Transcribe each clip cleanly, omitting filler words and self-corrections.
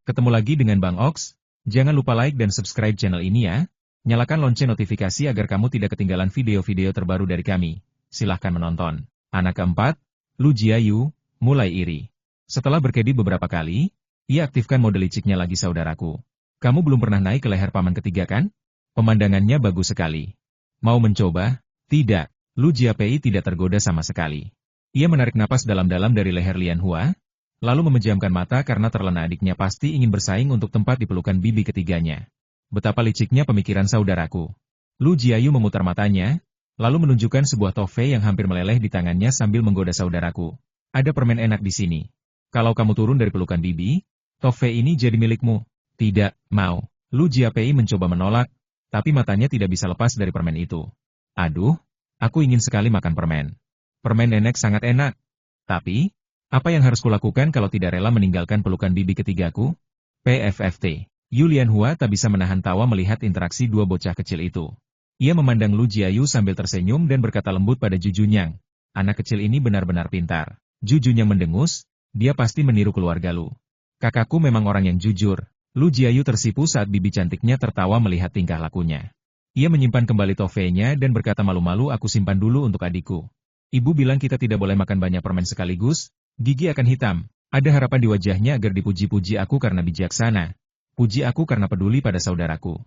Ketemu lagi dengan Bang Ox. Jangan lupa like dan subscribe channel ini ya. Nyalakan lonceng notifikasi agar kamu tidak ketinggalan video-video terbaru dari kami. Silahkan menonton. Anak keempat, Lu Jiayu, mulai iri. Setelah berkedi beberapa kali, ia aktifkan mode liciknya lagi saudaraku. Kamu belum pernah naik ke leher paman ketiga kan? Pemandangannya bagus sekali. Mau mencoba? Tidak. Lu Jiapei tidak tergoda sama sekali. Ia menarik napas dalam-dalam dari leher Lian Hua, lalu memejamkan mata karena terlena adiknya pasti ingin bersaing untuk tempat di pelukan bibi ketiganya. Betapa liciknya pemikiran saudaraku. Lu Jiayu memutar matanya, lalu menunjukkan sebuah tofe yang hampir meleleh di tangannya sambil menggoda saudaraku. Ada permen enak di sini. Kalau kamu turun dari pelukan bibi, tofe ini jadi milikmu. Tidak, mau. Lu Jiapei mencoba menolak, tapi matanya tidak bisa lepas dari permen itu. Aduh, aku ingin sekali makan permen. Permen nenek sangat enak. Tapi, apa yang harus kulakukan kalau tidak rela meninggalkan pelukan bibi ketigaku? PFFT. Yu Lianhua tak bisa menahan tawa melihat interaksi dua bocah kecil itu. Ia memandang Lu Jiayu sambil tersenyum dan berkata lembut pada Jujunyang. Anak kecil ini benar-benar pintar. Jujunyang mendengus, dia pasti meniru keluarga Lu. Kakakku memang orang yang jujur. Lu Jiayu tersipu saat bibi cantiknya tertawa melihat tingkah lakunya. Ia menyimpan kembali tofenya dan berkata malu-malu, aku simpan dulu untuk adikku. Ibu bilang kita tidak boleh makan banyak permen sekaligus, gigi akan hitam. Ada harapan di wajahnya agar dipuji-puji aku karena bijaksana. Puji aku karena peduli pada saudaraku.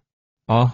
Oh,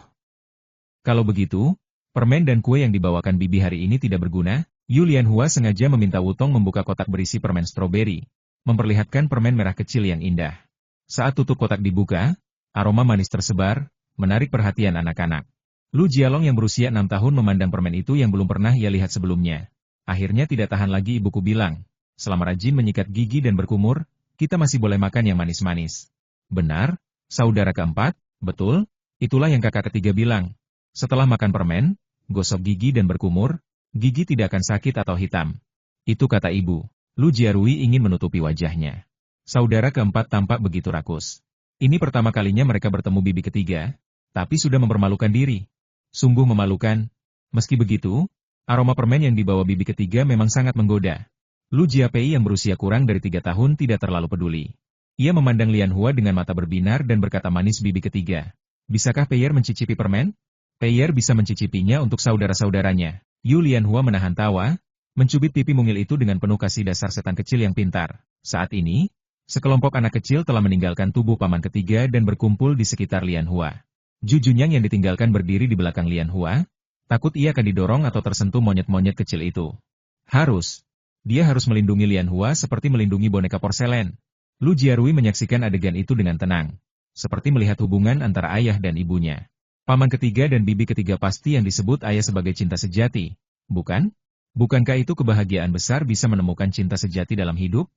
kalau begitu, permen dan kue yang dibawakan bibi hari ini tidak berguna. Yu Lianhua sengaja meminta Wutong membuka kotak berisi permen stroberi, memperlihatkan permen merah kecil yang indah. Saat tutup kotak dibuka, aroma manis tersebar, menarik perhatian anak-anak. Lu Jialong yang berusia 6 tahun memandang permen itu yang belum pernah ia lihat sebelumnya. Akhirnya tidak tahan lagi ibuku bilang, selama rajin menyikat gigi dan berkumur, kita masih boleh makan yang manis-manis. Benar, saudara keempat, betul, itulah yang kakak ketiga bilang. Setelah makan permen, gosok gigi dan berkumur, gigi tidak akan sakit atau hitam. Itu kata ibu. Lu Jiarui ingin menutupi wajahnya. Saudara keempat tampak begitu rakus. Ini pertama kalinya mereka bertemu bibi ketiga, tapi sudah mempermalukan diri. Sungguh memalukan. Meski begitu, aroma permen yang dibawa bibi ketiga memang sangat menggoda. Lu Jiapei yang berusia kurang dari 3 tahun tidak terlalu peduli. Ia memandang Lianhua dengan mata berbinar dan berkata manis bibi ketiga. Bisakah Peier mencicipi permen? Peier bisa mencicipinya untuk saudara-saudaranya. Yu Lianhua menahan tawa, mencubit pipi mungil itu dengan penuh kasih dasar setan kecil yang pintar. Saat ini, sekelompok anak kecil telah meninggalkan tubuh paman ketiga dan berkumpul di sekitar Lianhua. Jujunyang yang ditinggalkan berdiri di belakang Lianhua, takut ia akan didorong atau tersentuh monyet-monyet kecil itu. Dia harus melindungi Lianhua seperti melindungi boneka porselen. Lu Jiarui menyaksikan adegan itu dengan tenang, seperti melihat hubungan antara ayah dan ibunya. Paman ketiga dan bibi ketiga pasti yang disebut ayah sebagai cinta sejati, bukan? Bukankah itu kebahagiaan besar bisa menemukan cinta sejati dalam hidup?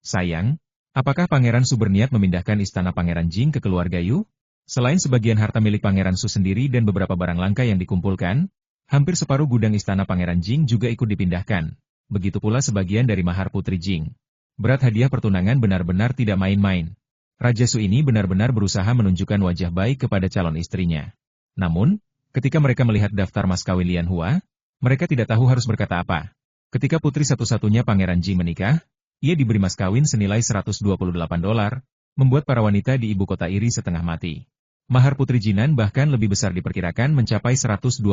Sayang, apakah Pangeran Su berniat memindahkan istana Pangeran Jing ke keluarga Yu? Selain sebagian harta milik Pangeran Su sendiri dan beberapa barang langka yang dikumpulkan, hampir separuh gudang istana Pangeran Jing juga ikut dipindahkan. Begitu pula sebagian dari mahar Putri Jing. Berat hadiah pertunangan benar-benar tidak main-main. Raja Su ini benar-benar berusaha menunjukkan wajah baik kepada calon istrinya. Namun, ketika mereka melihat daftar mas kawin Lianhua, mereka tidak tahu harus berkata apa. Ketika putri satu-satunya Pangeran Jing menikah, ia diberi mas kawin senilai $128, membuat para wanita di ibu kota iri setengah mati. Mahar Putri Jinan bahkan lebih besar diperkirakan mencapai 128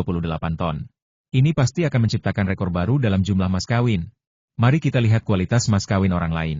ton. Ini pasti akan menciptakan rekor baru dalam jumlah mas kawin. Mari kita lihat kualitas mas kawin orang lain.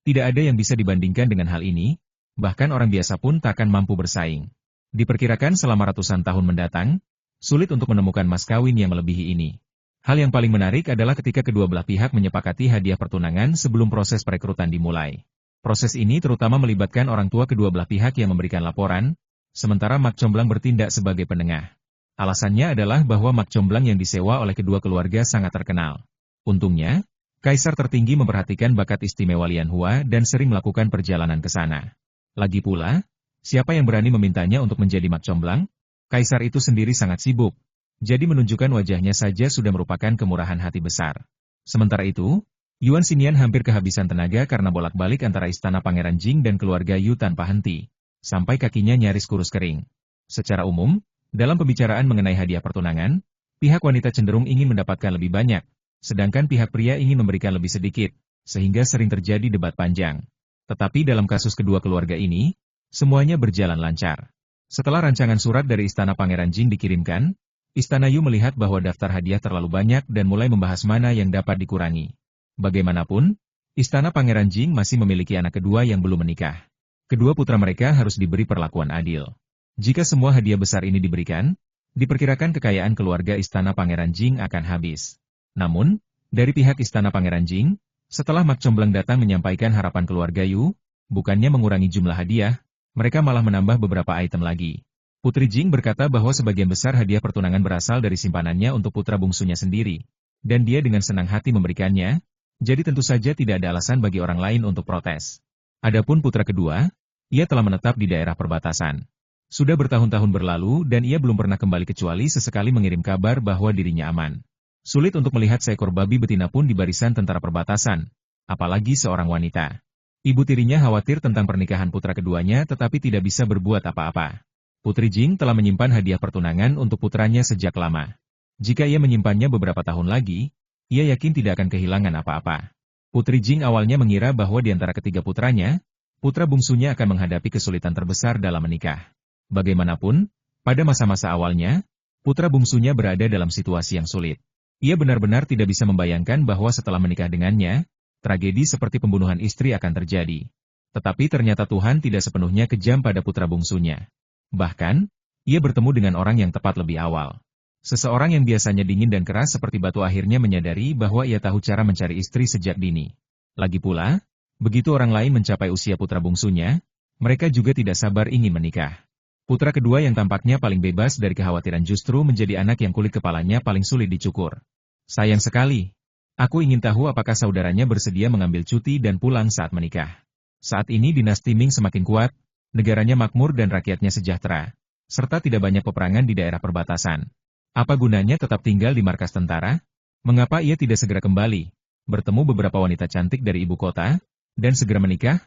Tidak ada yang bisa dibandingkan dengan hal ini, bahkan orang biasa pun tak akan mampu bersaing. Diperkirakan selama ratusan tahun mendatang, sulit untuk menemukan mas kawin yang melebihi ini. Hal yang paling menarik adalah ketika kedua belah pihak menyepakati hadiah pertunangan sebelum proses perekrutan dimulai. Proses ini terutama melibatkan orang tua kedua belah pihak yang memberikan laporan, sementara Mak Comblang bertindak sebagai penengah. Alasannya adalah bahwa Mak Comblang yang disewa oleh kedua keluarga sangat terkenal. Untungnya, Kaisar tertinggi memperhatikan bakat istimewa Lianhua dan sering melakukan perjalanan ke sana. Lagi pula, siapa yang berani memintanya untuk menjadi Mak Comblang? Kaisar itu sendiri sangat sibuk, jadi menunjukkan wajahnya saja sudah merupakan kemurahan hati besar. Sementara itu, Yuan Xinian hampir kehabisan tenaga karena bolak-balik antara istana Pangeran Jing dan keluarga Yu tanpa henti, sampai kakinya nyaris kurus kering. Secara umum, dalam pembicaraan mengenai hadiah pertunangan, pihak wanita cenderung ingin mendapatkan lebih banyak, sedangkan pihak pria ingin memberikan lebih sedikit, sehingga sering terjadi debat panjang. Tetapi dalam kasus kedua keluarga ini, Semuanya berjalan lancar. Setelah rancangan surat dari Istana Pangeran Jing dikirimkan, Istana Yu melihat bahwa daftar hadiah terlalu banyak dan mulai membahas mana yang dapat dikurangi. Bagaimanapun, Istana Pangeran Jing masih memiliki anak kedua yang belum menikah. Kedua putra mereka harus diberi perlakuan adil. Jika semua hadiah besar ini diberikan, diperkirakan kekayaan keluarga Istana Pangeran Jing akan habis. Namun, dari pihak Istana Pangeran Jing, setelah Mak Comblang datang menyampaikan harapan keluarga Yu, bukannya mengurangi jumlah hadiah, mereka malah menambah beberapa item lagi. Putri Jing berkata bahwa sebagian besar hadiah pertunangan berasal dari simpanannya untuk putra bungsunya sendiri, dan dia dengan senang hati memberikannya, jadi tentu saja tidak ada alasan bagi orang lain untuk protes. Adapun putra kedua, ia telah menetap di daerah perbatasan. Sudah bertahun-tahun berlalu dan ia belum pernah kembali kecuali sesekali mengirim kabar bahwa dirinya aman. Sulit untuk melihat seekor babi betina pun di barisan tentara perbatasan, apalagi seorang wanita. Ibu tirinya khawatir tentang pernikahan putra keduanya tetapi tidak bisa berbuat apa-apa. Putri Jing telah menyimpan hadiah pertunangan untuk putranya sejak lama. Jika ia menyimpannya beberapa tahun lagi, ia yakin tidak akan kehilangan apa-apa. Putri Jing awalnya mengira bahwa di antara ketiga putranya, putra bungsunya akan menghadapi kesulitan terbesar dalam menikah. Bagaimanapun, pada masa-masa awalnya, putra bungsunya berada dalam situasi yang sulit. Ia benar-benar tidak bisa membayangkan bahwa setelah menikah dengannya, tragedi seperti pembunuhan istri akan terjadi. Tetapi ternyata Tuhan tidak sepenuhnya kejam pada putra bungsunya. Bahkan, ia bertemu dengan orang yang tepat lebih awal. Seseorang yang biasanya dingin dan keras seperti batu akhirnya menyadari bahwa ia tahu cara mencari istri sejak dini. Lagi pula, begitu orang lain mencapai usia putra bungsunya, mereka juga tidak sabar ingin menikah. Putra kedua yang tampaknya paling bebas dari kekhawatiran justru menjadi anak yang kulit kepalanya paling sulit dicukur. Sayang sekali. Aku ingin tahu apakah saudaranya bersedia mengambil cuti dan pulang saat menikah. Saat ini dinasti Ming semakin kuat, negaranya makmur dan rakyatnya sejahtera, serta tidak banyak peperangan di daerah perbatasan. Apa gunanya tetap tinggal di markas tentara? Mengapa ia tidak segera kembali, bertemu beberapa wanita cantik dari ibu kota, dan segera menikah?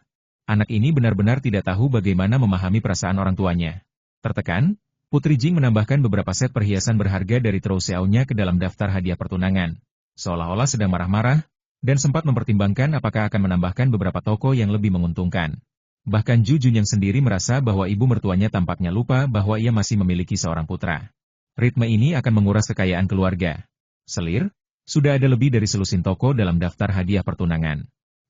Anak ini benar-benar tidak tahu bagaimana memahami perasaan orang tuanya. Tertekan, Putri Jing menambahkan beberapa set perhiasan berharga dari Trouseau-nya ke dalam daftar hadiah pertunangan. Seolah-olah sedang marah-marah, dan sempat mempertimbangkan apakah akan menambahkan beberapa toko yang lebih menguntungkan. Bahkan Ju Junyang sendiri merasa bahwa ibu mertuanya tampaknya lupa bahwa ia masih memiliki seorang putra. Ritme ini akan menguras kekayaan keluarga. Selir, sudah ada lebih dari selusin toko dalam daftar hadiah pertunangan.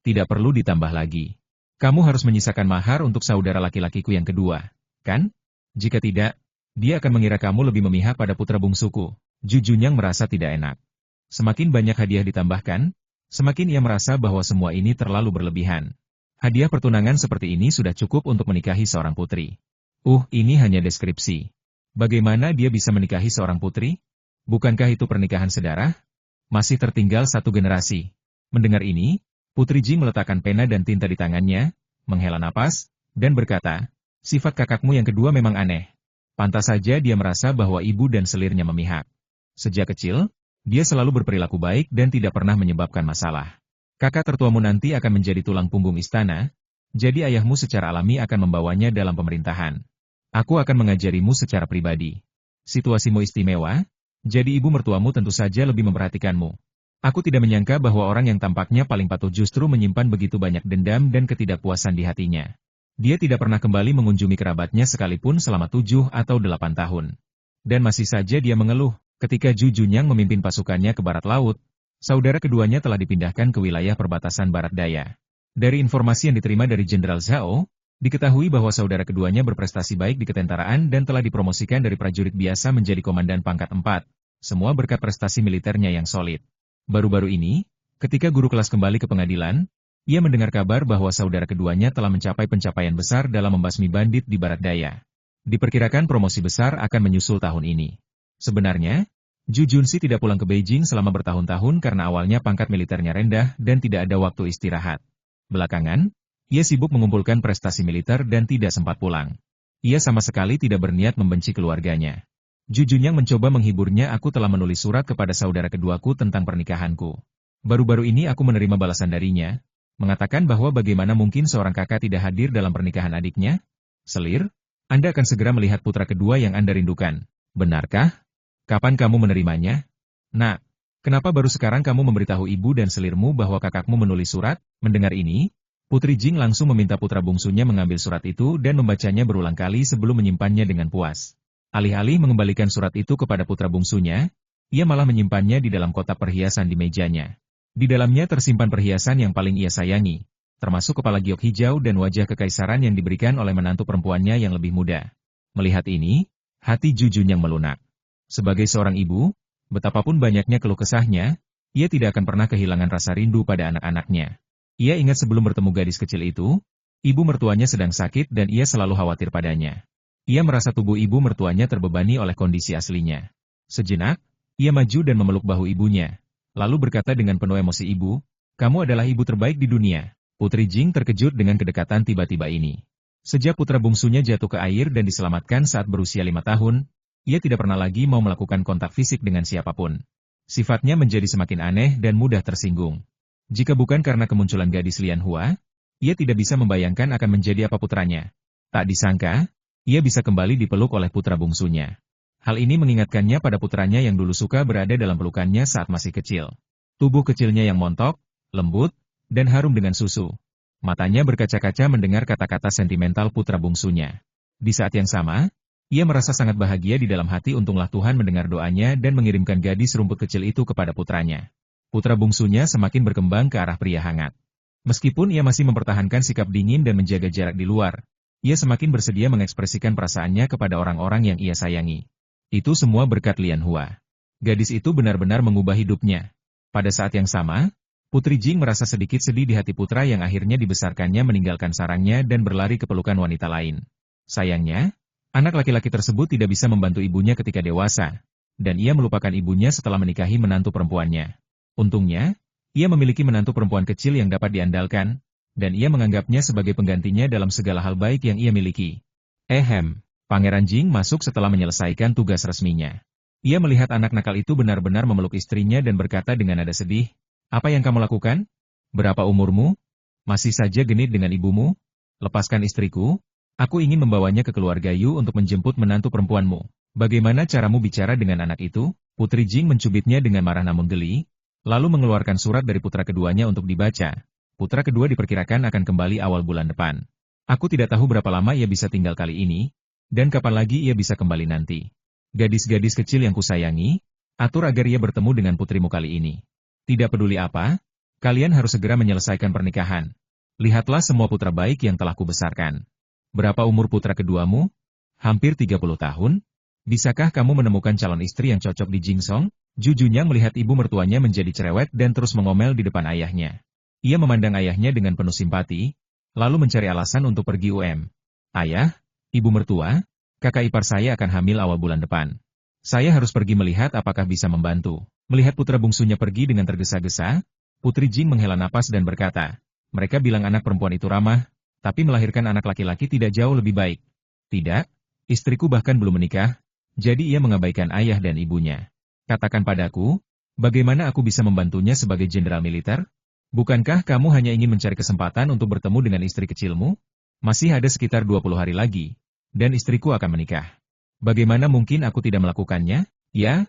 Tidak perlu ditambah lagi. Kamu harus menyisakan mahar untuk saudara laki-lakiku yang kedua, kan? Jika tidak, dia akan mengira kamu lebih memihak pada putra bungsuku. Ju Junyang merasa tidak enak. Semakin banyak hadiah ditambahkan, semakin ia merasa bahwa semua ini terlalu berlebihan. Hadiah pertunangan seperti ini sudah cukup untuk menikahi seorang putri. Ini hanya deskripsi. Bagaimana dia bisa menikahi seorang putri? Bukankah itu pernikahan sedarah? Masih tertinggal satu generasi. Mendengar ini, Putri Jing meletakkan pena dan tinta di tangannya, menghela napas, dan berkata, sifat kakakmu yang kedua memang aneh. Pantas saja dia merasa bahwa ibu dan selirnya memihak. Sejak kecil, dia selalu berperilaku baik dan tidak pernah menyebabkan masalah. Kakak tertuamu nanti akan menjadi tulang punggung istana, jadi ayahmu secara alami akan membawanya dalam pemerintahan. Aku akan mengajarimu secara pribadi. Situasimu istimewa, jadi ibu mertuamu tentu saja lebih memperhatikanmu. Aku tidak menyangka bahwa orang yang tampaknya paling patuh justru menyimpan begitu banyak dendam dan ketidakpuasan di hatinya. Dia tidak pernah kembali mengunjungi kerabatnya sekalipun selama 7 atau 8 tahun. Dan masih saja dia mengeluh. Ketika Ju Junyang memimpin pasukannya ke barat laut, saudara keduanya telah dipindahkan ke wilayah perbatasan barat daya. Dari informasi yang diterima dari Jenderal Zhao, diketahui bahwa saudara keduanya berprestasi baik di ketentaraan dan telah dipromosikan dari prajurit biasa menjadi komandan pangkat 4, semua berkat prestasi militernya yang solid. Baru-baru ini, ketika guru kelas kembali ke pengadilan, ia mendengar kabar bahwa saudara keduanya telah mencapai pencapaian besar dalam membasmi bandit di barat daya. Diperkirakan promosi besar akan menyusul tahun ini. Sebenarnya, Ju Junsi tidak pulang ke Beijing selama bertahun-tahun karena awalnya pangkat militernya rendah dan tidak ada waktu istirahat. Belakangan, ia sibuk mengumpulkan prestasi militer dan tidak sempat pulang. Ia sama sekali tidak berniat membenci keluarganya. Ju Junyang mencoba menghiburnya. Aku telah menulis surat kepada saudara keduaku tentang pernikahanku. Baru-baru ini aku menerima balasan darinya, mengatakan bahwa bagaimana mungkin seorang kakak tidak hadir dalam pernikahan adiknya? Selir, Anda akan segera melihat putra kedua yang Anda rindukan. Benarkah? Kapan kamu menerimanya? Nak, kenapa baru sekarang kamu memberitahu ibu dan selirmu bahwa kakakmu menulis surat? Mendengar ini, Putri Jing langsung meminta putra bungsunya mengambil surat itu dan membacanya berulang kali sebelum menyimpannya dengan puas. Alih-alih mengembalikan surat itu kepada putra bungsunya, ia malah menyimpannya di dalam kotak perhiasan di mejanya. Di dalamnya tersimpan perhiasan yang paling ia sayangi, termasuk kepala giok hijau dan wajah kekaisaran yang diberikan oleh menantu perempuannya yang lebih muda. Melihat ini, hati Ju Junyang melunak. Sebagai seorang ibu, betapapun banyaknya keluh kesahnya, ia tidak akan pernah kehilangan rasa rindu pada anak-anaknya. Ia ingat sebelum bertemu gadis kecil itu, ibu mertuanya sedang sakit dan ia selalu khawatir padanya. Ia merasa tubuh ibu mertuanya terbebani oleh kondisi aslinya. Sejenak, ia maju dan memeluk bahu ibunya, lalu berkata dengan penuh emosi, "Ibu, kamu adalah ibu terbaik di dunia." Putri Jing terkejut dengan kedekatan tiba-tiba ini. Sejak putra bungsunya jatuh ke air dan diselamatkan saat berusia 5 tahun, ia tidak pernah lagi mau melakukan kontak fisik dengan siapapun. Sifatnya menjadi semakin aneh dan mudah tersinggung. Jika bukan karena kemunculan gadis Lian Hua, ia tidak bisa membayangkan akan menjadi apa putranya. Tak disangka, ia bisa kembali dipeluk oleh putra bungsunya. Hal ini mengingatkannya pada putranya yang dulu suka berada dalam pelukannya saat masih kecil. Tubuh kecilnya yang montok, lembut, dan harum dengan susu. Matanya berkaca-kaca mendengar kata-kata sentimental putra bungsunya. Di saat yang sama, ia merasa sangat bahagia di dalam hati. Untunglah Tuhan mendengar doanya dan mengirimkan gadis rumput kecil itu kepada putranya. Putra bungsunya semakin berkembang ke arah pria hangat. Meskipun ia masih mempertahankan sikap dingin dan menjaga jarak di luar, ia semakin bersedia mengekspresikan perasaannya kepada orang-orang yang ia sayangi. Itu semua berkat Lian Hua. Gadis itu benar-benar mengubah hidupnya. Pada saat yang sama, Putri Jing merasa sedikit sedih di hati putra yang akhirnya dibesarkannya meninggalkan sarangnya dan berlari ke pelukan wanita lain. Sayangnya, anak laki-laki tersebut tidak bisa membantu ibunya ketika dewasa, dan ia melupakan ibunya setelah menikahi menantu perempuannya. Untungnya, ia memiliki menantu perempuan kecil yang dapat diandalkan, dan ia menganggapnya sebagai penggantinya dalam segala hal baik yang ia miliki. Pangeran Jing masuk setelah menyelesaikan tugas resminya. Ia melihat anak nakal itu benar-benar memeluk istrinya dan berkata dengan nada sedih, "Apa yang kamu lakukan? Berapa umurmu? Masih saja genit dengan ibumu? Lepaskan istriku, aku ingin membawanya ke keluarga Yu untuk menjemput menantu perempuanmu. Bagaimana caramu bicara dengan anak itu?" Putri Jing mencubitnya dengan marah namun geli, lalu mengeluarkan surat dari putra keduanya untuk dibaca. Putra kedua diperkirakan akan kembali awal bulan depan. Aku tidak tahu berapa lama ia bisa tinggal kali ini, dan kapan lagi ia bisa kembali nanti. Gadis-gadis kecil yang kusayangi, atur agar ia bertemu dengan putrimu kali ini. Tidak peduli apa, kalian harus segera menyelesaikan pernikahan. Lihatlah semua putra baik yang telah kubesarkan. Berapa umur putra keduamu? Hampir 30 tahun? Bisakah kamu menemukan calon istri yang cocok di Jingsong? Ju Junyang melihat ibu mertuanya menjadi cerewet dan terus mengomel di depan ayahnya. Ia memandang ayahnya dengan penuh simpati, lalu mencari alasan untuk pergi Ayah, ibu mertua, kakak ipar saya akan hamil awal bulan depan. Saya harus pergi melihat apakah bisa membantu. Melihat putra bungsunya pergi dengan tergesa-gesa, Putri Jing menghela napas dan berkata, "Mereka bilang anak perempuan itu ramah, tapi melahirkan anak laki-laki tidak jauh lebih baik." "Tidak, istriku bahkan belum menikah, jadi ia mengabaikan ayah dan ibunya. Katakan padaku, bagaimana aku bisa membantunya sebagai jenderal militer? Bukankah kamu hanya ingin mencari kesempatan untuk bertemu dengan istri kecilmu? Masih ada sekitar 20 hari lagi, dan istriku akan menikah. Bagaimana mungkin aku tidak melakukannya? Ya.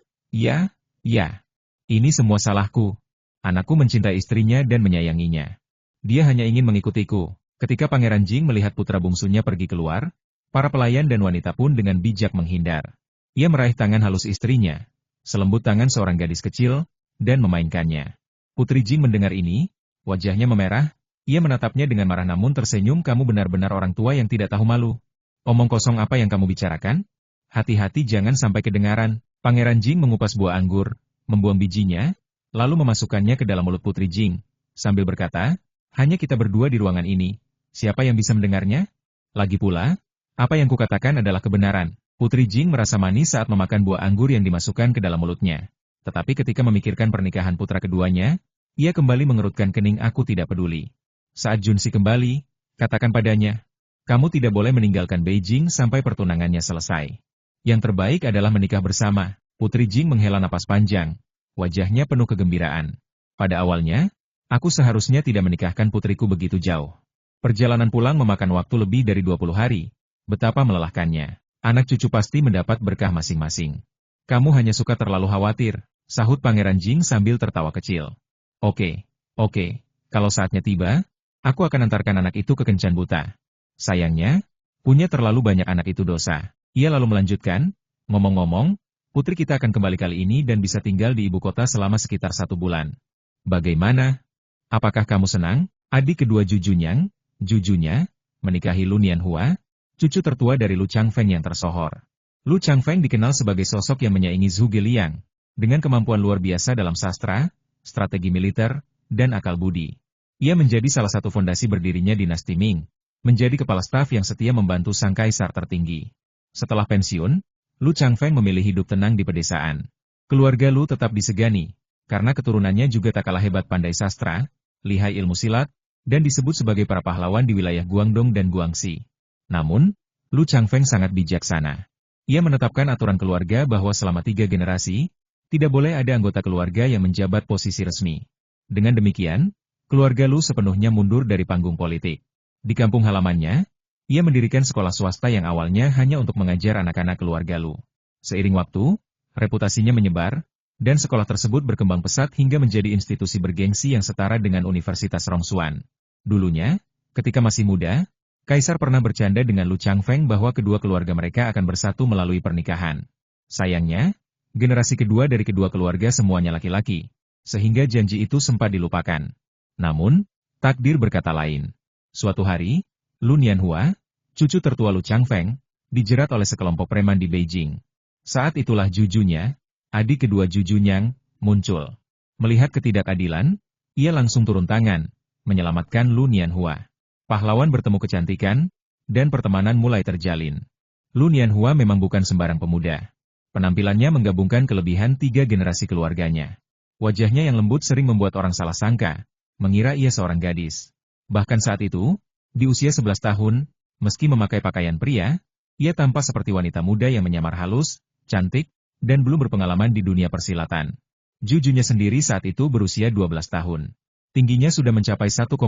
Ini semua salahku. Anakku mencintai istrinya dan menyayanginya. Dia hanya ingin mengikutiku." Ketika Pangeran Jing melihat putra bungsunya pergi keluar, para pelayan dan wanita pun dengan bijak menghindar. Ia meraih tangan halus istrinya, selembut tangan seorang gadis kecil, dan memainkannya. Putri Jing mendengar ini, wajahnya memerah, ia menatapnya dengan marah namun tersenyum. "Kamu benar-benar orang tua yang tidak tahu malu. Omong kosong apa yang kamu bicarakan? Hati-hati jangan sampai kedengaran." Pangeran Jing mengupas buah anggur, membuang bijinya, lalu memasukkannya ke dalam mulut Putri Jing, sambil berkata, "Hanya kita berdua di ruangan ini, siapa yang bisa mendengarnya? Lagi pula, apa yang kukatakan adalah kebenaran." Putri Jing merasa manis saat memakan buah anggur yang dimasukkan ke dalam mulutnya. Tetapi ketika memikirkan pernikahan putra keduanya, ia kembali mengerutkan kening. "Aku tidak peduli. Saat Junsi kembali, katakan padanya, kamu tidak boleh meninggalkan Beijing sampai pertunangannya selesai. Yang terbaik adalah menikah bersama." Putri Jing menghela napas panjang, wajahnya penuh kegembiraan. "Pada awalnya, aku seharusnya tidak menikahkan putriku begitu jauh. Perjalanan pulang memakan waktu lebih dari 20 hari. Betapa melelahkannya. Anak cucu pasti mendapat berkah masing-masing. Kamu hanya suka terlalu khawatir," sahut Pangeran Jing sambil tertawa kecil. Oke, kalau saatnya tiba, Aku akan antarkan anak itu ke kencan buta. Sayangnya, punya terlalu banyak anak itu dosa. Ia lalu melanjutkan, ngomong-ngomong, putri kita akan kembali kali ini dan bisa tinggal di ibu kota selama sekitar 1 bulan. Bagaimana? Apakah kamu senang? Adik kedua Jujunya, menikahi Lu Nianhua, cucu tertua dari Lu Changfeng yang tersohor. Lu Changfeng dikenal sebagai sosok yang menyaingi Zhu Geliang, dengan kemampuan luar biasa dalam sastra, strategi militer, dan akal budi. Ia menjadi salah satu fondasi berdirinya dinasti Ming, menjadi kepala staf yang setia membantu sang kaisar tertinggi. Setelah pensiun, Lu Changfeng memilih hidup tenang di pedesaan. Keluarga Lu tetap disegani, karena keturunannya juga tak kalah hebat pandai sastra, lihai ilmu silat, dan disebut sebagai para pahlawan di wilayah Guangdong dan Guangxi. Namun, Lu Changfeng sangat bijaksana. Ia menetapkan aturan keluarga bahwa selama 3 generasi, tidak boleh ada anggota keluarga yang menjabat posisi resmi. Dengan demikian, keluarga Lu sepenuhnya mundur dari panggung politik. Di kampung halamannya, ia mendirikan sekolah swasta yang awalnya hanya untuk mengajar anak-anak keluarga Lu. Seiring waktu, reputasinya menyebar, dan sekolah tersebut berkembang pesat hingga menjadi institusi bergengsi yang setara dengan Universitas Rongsuan. Dulunya, ketika masih muda, Kaisar pernah bercanda dengan Lu Changfeng bahwa kedua keluarga mereka akan bersatu melalui pernikahan. Sayangnya, generasi kedua dari kedua keluarga semuanya laki-laki, sehingga janji itu sempat dilupakan. Namun, takdir berkata lain. Suatu hari, Lu Nianhua, cucu tertua Lu Changfeng, dijerat oleh sekelompok preman di Beijing. Saat itulah Jujunya, adik kedua Jujunyang, muncul. Melihat ketidakadilan, ia langsung turun tangan, menyelamatkan Lu Nianhua. Pahlawan bertemu kecantikan, dan pertemanan mulai terjalin. Lu Nianhua memang bukan sembarang pemuda. Penampilannya menggabungkan kelebihan 3 generasi keluarganya. Wajahnya yang lembut sering membuat orang salah sangka, mengira ia seorang gadis. Bahkan saat itu, di usia 11 tahun, meski memakai pakaian pria, ia tampak seperti wanita muda yang menyamar halus, cantik, dan belum berpengalaman di dunia persilatan. Jujunya sendiri saat itu berusia 12 tahun. Tingginya sudah mencapai 1,65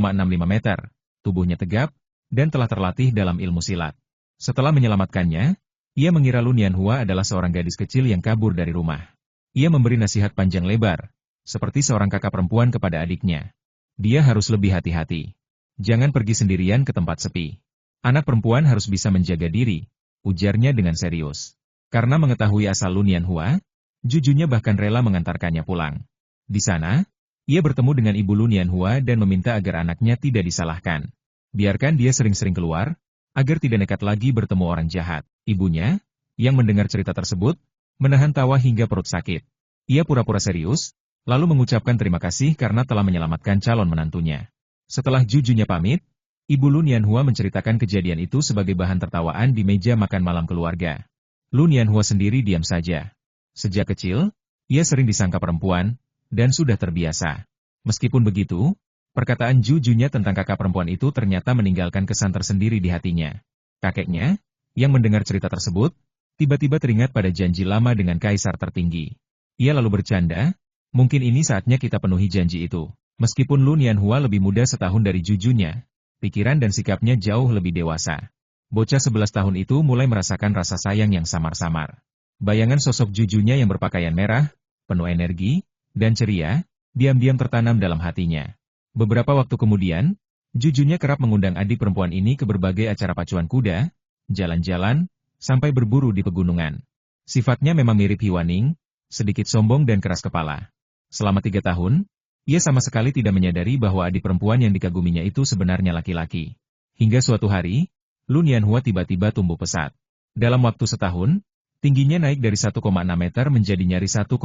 meter, tubuhnya tegap, dan telah terlatih dalam ilmu silat. Setelah menyelamatkannya, ia mengira Lu Nianhua adalah seorang gadis kecil yang kabur dari rumah. Ia memberi nasihat panjang lebar, seperti seorang kakak perempuan kepada adiknya. Dia harus lebih hati-hati. Jangan pergi sendirian ke tempat sepi. Anak perempuan harus bisa menjaga diri, ujarnya dengan serius. Karena mengetahui asal Lu Nianhua, Jujunya bahkan rela mengantarkannya pulang. Di sana, ia bertemu dengan ibu Lu Nianhua dan meminta agar anaknya tidak disalahkan. Biarkan dia sering-sering keluar, agar tidak nekat lagi bertemu orang jahat. Ibunya, yang mendengar cerita tersebut, menahan tawa hingga perut sakit. Ia pura-pura serius, lalu mengucapkan terima kasih karena telah menyelamatkan calon menantunya. Setelah Jujunya pamit, ibu Lu Nianhua menceritakan kejadian itu sebagai bahan tertawaan di meja makan malam keluarga. Lu Nianhua sendiri diam saja. Sejak kecil, ia sering disangka perempuan, dan sudah terbiasa. Meskipun begitu, perkataan Jujunya tentang kakak perempuan itu ternyata meninggalkan kesan tersendiri di hatinya. Kakeknya, yang mendengar cerita tersebut, tiba-tiba teringat pada janji lama dengan kaisar tertinggi. Ia lalu bercanda, mungkin ini saatnya kita penuhi janji itu. Meskipun Lu Nianhua lebih muda setahun dari Jujunya, pikiran dan sikapnya jauh lebih dewasa. Bocah 11 tahun itu mulai merasakan rasa sayang yang samar-samar. Bayangan sosok Jujunya yang berpakaian merah, penuh energi, dan ceria, diam-diam tertanam dalam hatinya. Beberapa waktu kemudian, Jujunya kerap mengundang adik perempuan ini ke berbagai acara pacuan kuda, jalan-jalan, sampai berburu di pegunungan. Sifatnya memang mirip Hiwaning, sedikit sombong dan keras kepala. Selama 3 tahun, ia sama sekali tidak menyadari bahwa adik perempuan yang dikaguminya itu sebenarnya laki-laki. Hingga suatu hari, Lu Nianhua tiba-tiba tumbuh pesat. Dalam waktu setahun, tingginya naik dari 1,6 meter menjadi nyaris 1,8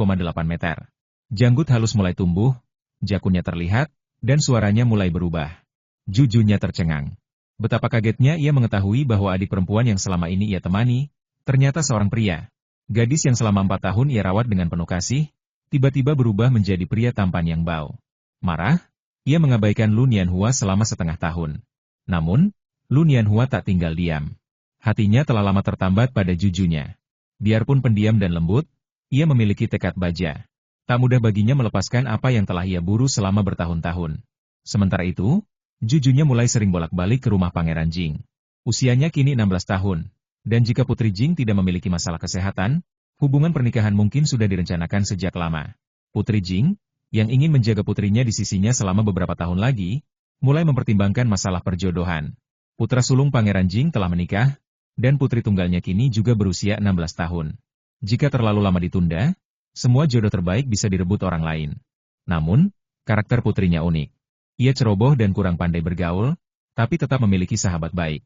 meter. Janggut halus mulai tumbuh, jakunnya terlihat, dan suaranya mulai berubah. Jujunya tercengang. Betapa kagetnya ia mengetahui bahwa adik perempuan yang selama ini ia temani, ternyata seorang pria. Gadis yang selama 4 tahun ia rawat dengan penuh kasih, tiba-tiba berubah menjadi pria tampan yang bau. Marah, ia mengabaikan Lu Nianhua selama setengah tahun. Namun, Lu Nianhua tak tinggal diam. Hatinya telah lama tertambat pada Jujunya. Biarpun pendiam dan lembut, ia memiliki tekad baja. Tak mudah baginya melepaskan apa yang telah ia buru selama bertahun-tahun. Sementara itu, Jujunya mulai sering bolak-balik ke rumah Pangeran Jing. Usianya kini 16 tahun, dan jika Putri Jing tidak memiliki masalah kesehatan, hubungan pernikahan mungkin sudah direncanakan sejak lama. Putri Jing, yang ingin menjaga putrinya di sisinya selama beberapa tahun lagi, mulai mempertimbangkan masalah perjodohan. Putra sulung Pangeran Jing telah menikah, dan putri tunggalnya kini juga berusia 16 tahun. Jika terlalu lama ditunda, semua jodoh terbaik bisa direbut orang lain. Namun, karakter putrinya unik. Ia ceroboh dan kurang pandai bergaul, tapi tetap memiliki sahabat baik.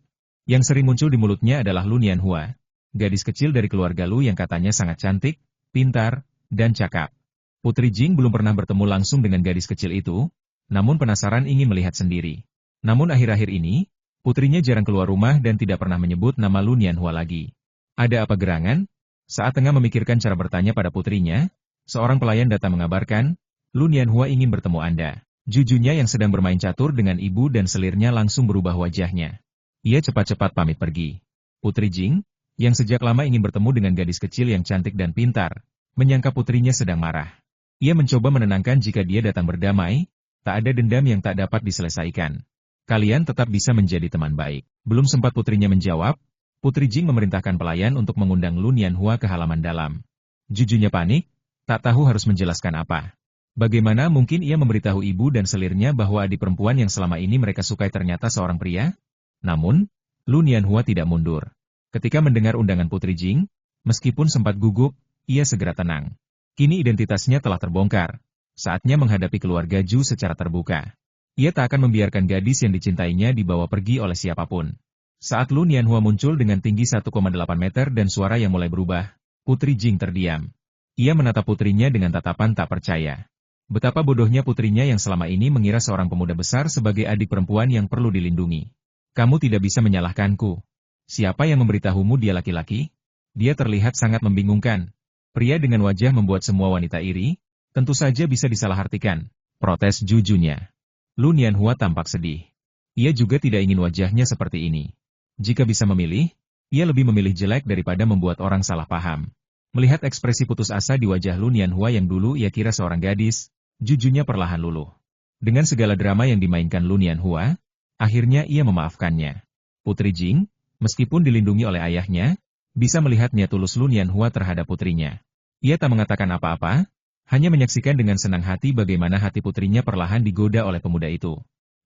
Yang sering muncul di mulutnya adalah Lu Nianhua, gadis kecil dari keluarga Lu yang katanya sangat cantik, pintar, dan cakap. Putri Jing belum pernah bertemu langsung dengan gadis kecil itu, namun penasaran ingin melihat sendiri. Namun akhir-akhir ini, putrinya jarang keluar rumah dan tidak pernah menyebut nama Lu Nianhua lagi. Ada apa gerangan? Saat tengah memikirkan cara bertanya pada putrinya, seorang pelayan datang mengabarkan, Lu Nianhua ingin bertemu Anda. Jujunya yang sedang bermain catur dengan ibu dan selirnya langsung berubah wajahnya. Ia cepat-cepat pamit pergi. Putri Jing, yang sejak lama ingin bertemu dengan gadis kecil yang cantik dan pintar, menyangka putrinya sedang marah. Ia mencoba menenangkan jika dia datang berdamai, tak ada dendam yang tak dapat diselesaikan. Kalian tetap bisa menjadi teman baik. Belum sempat putrinya menjawab, Putri Jing memerintahkan pelayan untuk mengundang Lu Nianhua ke halaman dalam. Jujunya panik, tak tahu harus menjelaskan apa. Bagaimana mungkin ia memberitahu ibu dan selirnya bahwa adik perempuan yang selama ini mereka sukai ternyata seorang pria? Namun, Lu Nianhua tidak mundur. Ketika mendengar undangan Putri Jing, meskipun sempat gugup, ia segera tenang. Kini identitasnya telah terbongkar. Saatnya menghadapi keluarga Ju secara terbuka. Ia tak akan membiarkan gadis yang dicintainya dibawa pergi oleh siapapun. Saat Lu Nianhua muncul dengan tinggi 1,8 meter dan suara yang mulai berubah, Putri Jing terdiam. Ia menatap putrinya dengan tatapan tak percaya. Betapa bodohnya putrinya yang selama ini mengira seorang pemuda besar sebagai adik perempuan yang perlu dilindungi. Kamu tidak bisa menyalahkanku. Siapa yang memberitahumu dia laki-laki? Dia terlihat sangat membingungkan. Pria dengan wajah membuat semua wanita iri, tentu saja bisa disalahartikan. Protes jujunya. Lu Nianhua tampak sedih. Ia juga tidak ingin wajahnya seperti ini. Jika bisa memilih, ia lebih memilih jelek daripada membuat orang salah paham. Melihat ekspresi putus asa di wajah Lu Nianhua yang dulu ia kira seorang gadis, jujunya perlahan luluh. Dengan segala drama yang dimainkan Lu Nianhua, akhirnya ia memaafkannya. Putri Jing, meskipun dilindungi oleh ayahnya, bisa melihat niat tulus Lu Nianhua terhadap putrinya. Ia tak mengatakan apa-apa, hanya menyaksikan dengan senang hati bagaimana hati putrinya perlahan digoda oleh pemuda itu.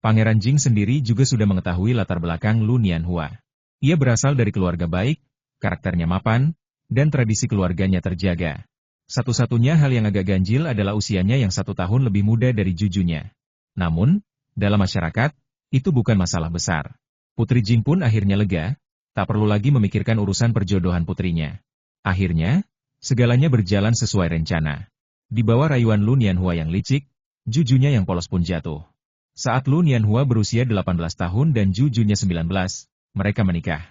Pangeran Jing sendiri juga sudah mengetahui latar belakang Lu Nianhua. Ia berasal dari keluarga baik, karakternya mapan, dan tradisi keluarganya terjaga. Satu-satunya hal yang agak ganjil adalah usianya yang 1 tahun lebih muda dari jujunya. Namun, dalam masyarakat, itu bukan masalah besar. Putri Jing pun akhirnya lega, tak perlu lagi memikirkan urusan perjodohan putrinya. Akhirnya, segalanya berjalan sesuai rencana. Di bawah rayuan Lu Nianhua yang licik, jujunya yang polos pun jatuh. Saat Lu Nianhua berusia 18 tahun dan jujunya 19, mereka menikah.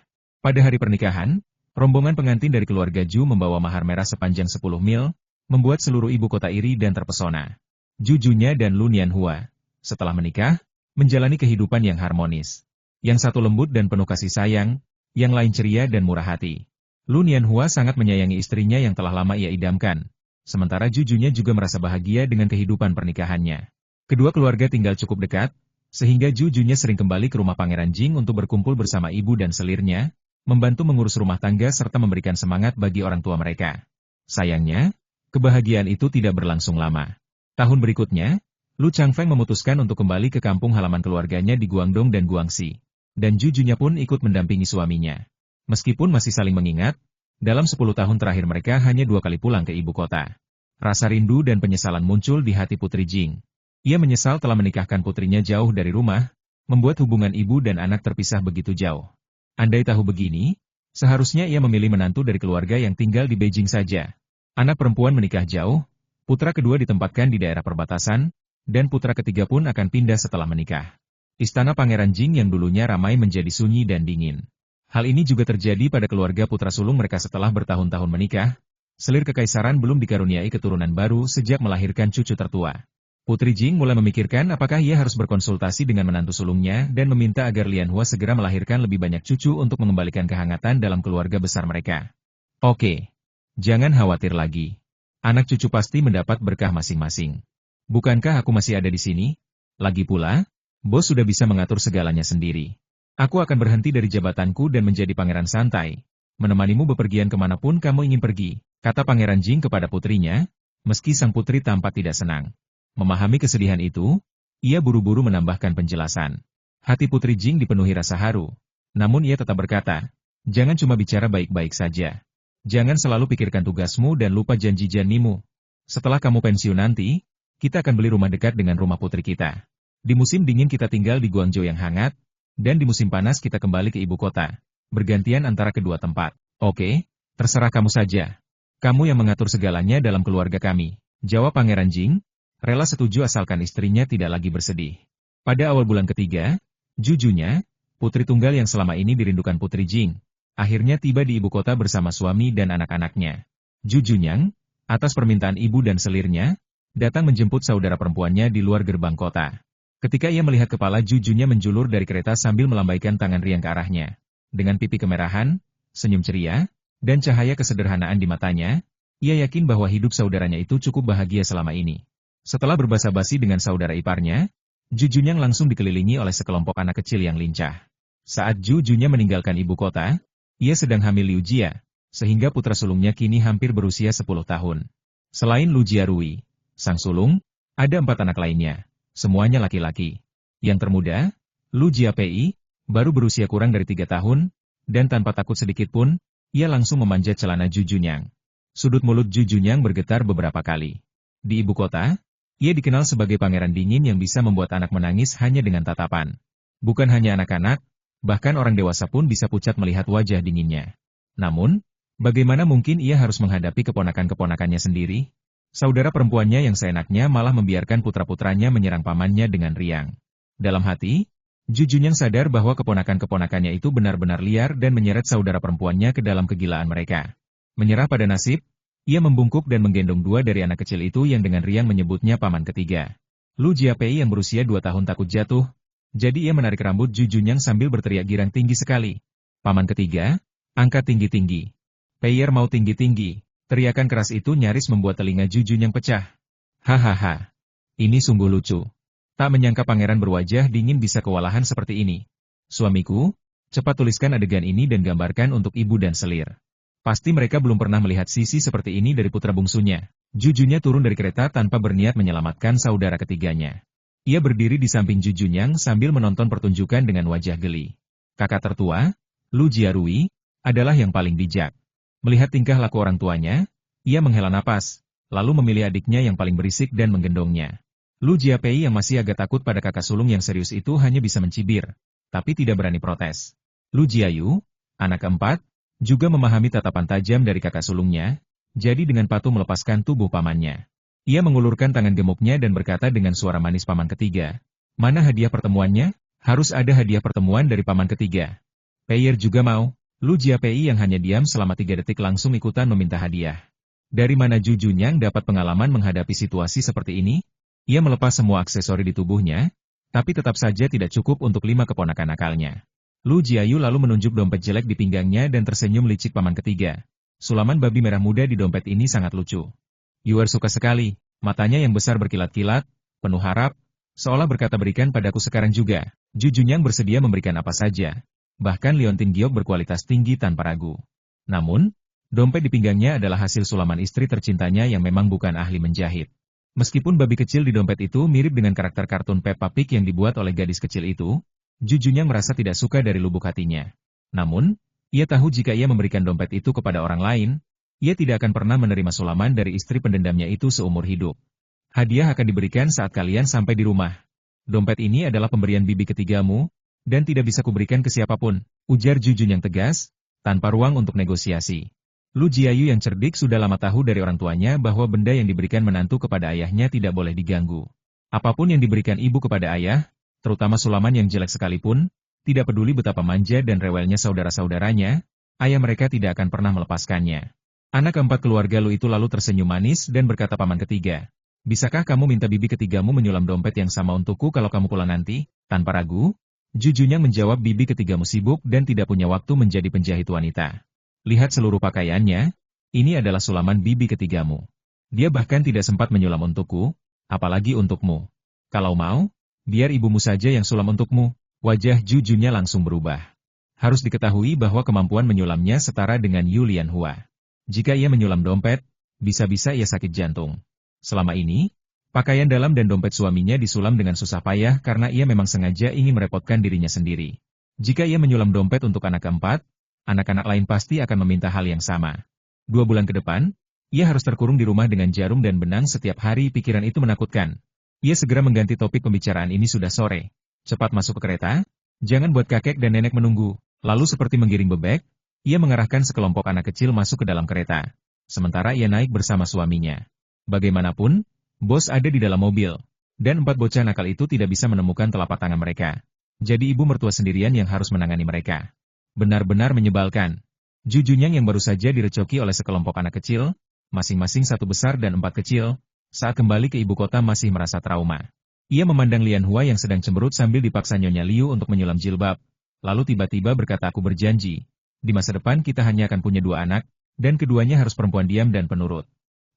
Pada hari pernikahan, rombongan pengantin dari keluarga Ju membawa mahar merah sepanjang 10 mil, membuat seluruh ibu kota iri dan terpesona. Jujunya dan Lu Nianhua, setelah menikah, menjalani kehidupan yang harmonis. Yang satu lembut dan penuh kasih sayang, yang lain ceria dan murah hati. Lu Nianhua sangat menyayangi istrinya yang telah lama ia idamkan, sementara jujunya juga merasa bahagia dengan kehidupan pernikahannya. Kedua keluarga tinggal cukup dekat, sehingga jujunya sering kembali ke rumah Pangeran Jing untuk berkumpul bersama ibu dan selirnya, membantu mengurus rumah tangga serta memberikan semangat bagi orang tua mereka. Sayangnya, kebahagiaan itu tidak berlangsung lama. Tahun berikutnya, Lu Changfeng memutuskan untuk kembali ke kampung halaman keluarganya di Guangdong dan Guangxi, dan jujunya pun ikut mendampingi suaminya. Meskipun masih saling mengingat, dalam 10 tahun terakhir mereka hanya 2 kali pulang ke ibu kota. Rasa rindu dan penyesalan muncul di hati Putri Jing. Ia menyesal telah menikahkan putrinya jauh dari rumah, membuat hubungan ibu dan anak terpisah begitu jauh. Andai tahu begini, seharusnya ia memilih menantu dari keluarga yang tinggal di Beijing saja. Anak perempuan menikah jauh, putra kedua ditempatkan di daerah perbatasan, dan putra ketiga pun akan pindah setelah menikah. Istana Pangeran Jing yang dulunya ramai menjadi sunyi dan dingin. Hal ini juga terjadi pada keluarga putra sulung mereka setelah bertahun-tahun menikah. Selir kekaisaran belum dikaruniai keturunan baru sejak melahirkan cucu tertua. Putri Jing mulai memikirkan apakah ia harus berkonsultasi dengan menantu sulungnya dan meminta agar Lianhua segera melahirkan lebih banyak cucu untuk mengembalikan kehangatan dalam keluarga besar mereka. Oke, jangan khawatir lagi. Anak cucu pasti mendapat berkah masing-masing. Bukankah aku masih ada di sini? Lagi pula, bos sudah bisa mengatur segalanya sendiri. Aku akan berhenti dari jabatanku dan menjadi pangeran santai, menemanimu bepergian kemanapun kamu ingin pergi, kata Pangeran Jing kepada putrinya, meski sang putri tampak tidak senang. Memahami kesedihan itu, Ia buru-buru menambahkan penjelasan. Hati Putri Jing dipenuhi rasa haru. Namun ia tetap berkata, jangan cuma bicara baik-baik saja. Jangan selalu pikirkan tugasmu dan lupa janji-janjimu. Setelah kamu pensiun nanti, kita akan beli rumah dekat dengan rumah putri kita. Di musim dingin kita tinggal di Guangzhou yang hangat, dan di musim panas kita kembali ke ibu kota. Bergantian antara kedua tempat. Oke, terserah kamu saja. Kamu yang mengatur segalanya dalam keluarga kami. Jawab Pangeran Jing, rela setuju asalkan istrinya tidak lagi bersedih. Pada awal bulan ketiga, Jujunya, putri tunggal yang selama ini dirindukan Putri Jing, akhirnya tiba di ibu kota bersama suami dan anak-anaknya. Jujunyang, atas permintaan ibu dan selirnya, datang menjemput saudara perempuannya di luar gerbang kota. Ketika ia melihat kepala Jujunya menjulur dari kereta sambil melambaikan tangan riang ke arahnya. Dengan pipi kemerahan, senyum ceria, dan cahaya kesederhanaan di matanya, ia yakin bahwa hidup saudaranya itu cukup bahagia selama ini. Setelah berbasa-basi dengan saudara iparnya, Jujunyang langsung dikelilingi oleh sekelompok anak kecil yang lincah. Saat Jujunya meninggalkan ibu kota, ia sedang hamil Liu Jia, sehingga putra sulungnya kini hampir berusia 10 tahun. Selain Lu Jiarui, sang sulung, ada 4 anak lainnya, semuanya laki-laki. Yang termuda, Lu Jiapei, baru berusia kurang dari 3 tahun, dan tanpa takut sedikit pun, ia langsung memanjat celana Jujunyang. Sudut mulut Jujunyang bergetar beberapa kali. Di ibu kota, ia dikenal sebagai pangeran dingin yang bisa membuat anak menangis hanya dengan tatapan. Bukan hanya anak-anak, bahkan orang dewasa pun bisa pucat melihat wajah dinginnya. Namun, bagaimana mungkin ia harus menghadapi keponakan-keponakannya sendiri? Saudara perempuannya yang seenaknya malah membiarkan putra-putranya menyerang pamannya dengan riang. Dalam hati, Jujunyang sadar bahwa keponakan-keponakannya itu benar-benar liar dan menyeret saudara perempuannya ke dalam kegilaan mereka. Menyerah pada nasib, ia membungkuk dan menggendong 2 dari anak kecil itu yang dengan riang menyebutnya paman ketiga. Lu Jiapei yang berusia 2 tahun takut jatuh, jadi ia menarik rambut Jujunyang sambil berteriak girang tinggi sekali. Paman ketiga, angkat tinggi-tinggi. Peier mau tinggi-tinggi. Teriakan keras itu nyaris membuat telinga Jujunyang pecah. Hahaha. Ini sungguh lucu. Tak menyangka pangeran berwajah dingin bisa kewalahan seperti ini. Suamiku, cepat tuliskan adegan ini dan gambarkan untuk ibu dan selir. Pasti mereka belum pernah melihat sisi seperti ini dari putra bungsunya. Jujunya turun dari kereta tanpa berniat menyelamatkan saudara ketiganya. Ia berdiri di samping Jujunyang sambil menonton pertunjukan dengan wajah geli. Kakak tertua, Lu Jiarui, adalah yang paling bijak. Melihat tingkah laku orang tuanya, ia menghela napas, lalu memilih adiknya yang paling berisik dan menggendongnya. Lu Jiapei yang masih agak takut pada kakak sulung yang serius itu hanya bisa mencibir, tapi tidak berani protes. Lu Jiayu, anak keempat, juga memahami tatapan tajam dari kakak sulungnya, jadi dengan patuh melepaskan tubuh pamannya. Ia mengulurkan tangan gemuknya dan berkata dengan suara manis paman ketiga, mana hadiah pertemuannya? Harus ada hadiah pertemuan dari paman ketiga. Peier juga mau. Lu Jiapei yang hanya diam selama 3 detik langsung ikutan meminta hadiah. Dari mana Jujunyang dapat pengalaman menghadapi situasi seperti ini? Ia melepas semua aksesori di tubuhnya, tapi tetap saja tidak cukup untuk 5 keponakan nakalnya. Lu Jiayu lalu menunjuk dompet jelek di pinggangnya dan tersenyum licik paman ketiga. Sulaman babi merah muda di dompet ini sangat lucu. Yuer suka sekali, matanya yang besar berkilat-kilat, penuh harap, seolah berkata berikan padaku sekarang juga. Jujunyang bersedia memberikan apa saja. Bahkan liontin giok berkualitas tinggi tanpa ragu. Namun, dompet di pinggangnya adalah hasil sulaman istri tercintanya yang memang bukan ahli menjahit. Meskipun babi kecil di dompet itu mirip dengan karakter kartun Peppa Pig yang dibuat oleh gadis kecil itu, Jujunyang merasa tidak suka dari lubuk hatinya. Namun, ia tahu jika ia memberikan dompet itu kepada orang lain, ia tidak akan pernah menerima sulaman dari istri pendendamnya itu seumur hidup. Hadiah akan diberikan saat kalian sampai di rumah. Dompet ini adalah pemberian bibi ketigamu, dan tidak bisa kuberikan ke siapapun, ujar Jujunyang tegas, tanpa ruang untuk negosiasi. Lu Jiayu yang cerdik sudah lama tahu dari orang tuanya bahwa benda yang diberikan menantu kepada ayahnya tidak boleh diganggu. Apapun yang diberikan ibu kepada ayah, terutama sulaman yang jelek sekalipun, tidak peduli betapa manja dan rewelnya saudara-saudaranya, ayah mereka tidak akan pernah melepaskannya. Anak keempat keluarga Lu itu lalu tersenyum manis dan berkata paman ketiga, bisakah kamu minta bibi ketigamu menyulam dompet yang sama untukku kalau kamu pulang nanti? Tanpa ragu, Jujunyang menjawab bibi ketigamu sibuk dan tidak punya waktu menjadi penjahit wanita. Lihat seluruh pakaiannya, ini adalah sulaman bibi ketigamu. Dia bahkan tidak sempat menyulam untukku, apalagi untukmu. Kalau mau, biar ibumu saja yang sulam untukmu. Wajah Jujunya langsung berubah. Harus diketahui bahwa kemampuan menyulamnya setara dengan Yu Lianhua. Jika ia menyulam dompet, bisa-bisa ia sakit jantung. Selama ini, Pakaian dalam dan dompet suaminya disulam dengan susah payah karena ia memang sengaja ingin merepotkan dirinya sendiri. Jika ia menyulam dompet untuk anak keempat, anak-anak lain pasti akan meminta hal yang sama. 2 bulan ke depan, ia harus terkurung di rumah dengan jarum dan benang setiap hari. Pikiran itu menakutkan. Ia segera mengganti topik pembicaraan. Ini sudah sore. Cepat masuk ke kereta, jangan buat kakek dan nenek menunggu. Lalu seperti menggiring bebek, ia mengarahkan sekelompok anak kecil masuk ke dalam kereta. Sementara ia naik bersama suaminya. Bagaimanapun, bos ada di dalam mobil, dan 4 bocah nakal itu tidak bisa menemukan telapak tangan mereka. Jadi ibu mertua sendirian yang harus menangani mereka. Benar-benar menyebalkan. Jujunyang yang baru saja direcoki oleh sekelompok anak kecil, masing-masing 1 besar dan 4 kecil, saat kembali ke ibu kota masih merasa trauma. Ia memandang Lian Hua yang sedang cemberut sambil dipaksa Nyonya Liu untuk menyulam jilbab, lalu tiba-tiba berkata, aku berjanji, di masa depan kita hanya akan punya 2 anak, dan keduanya harus perempuan diam dan penurut.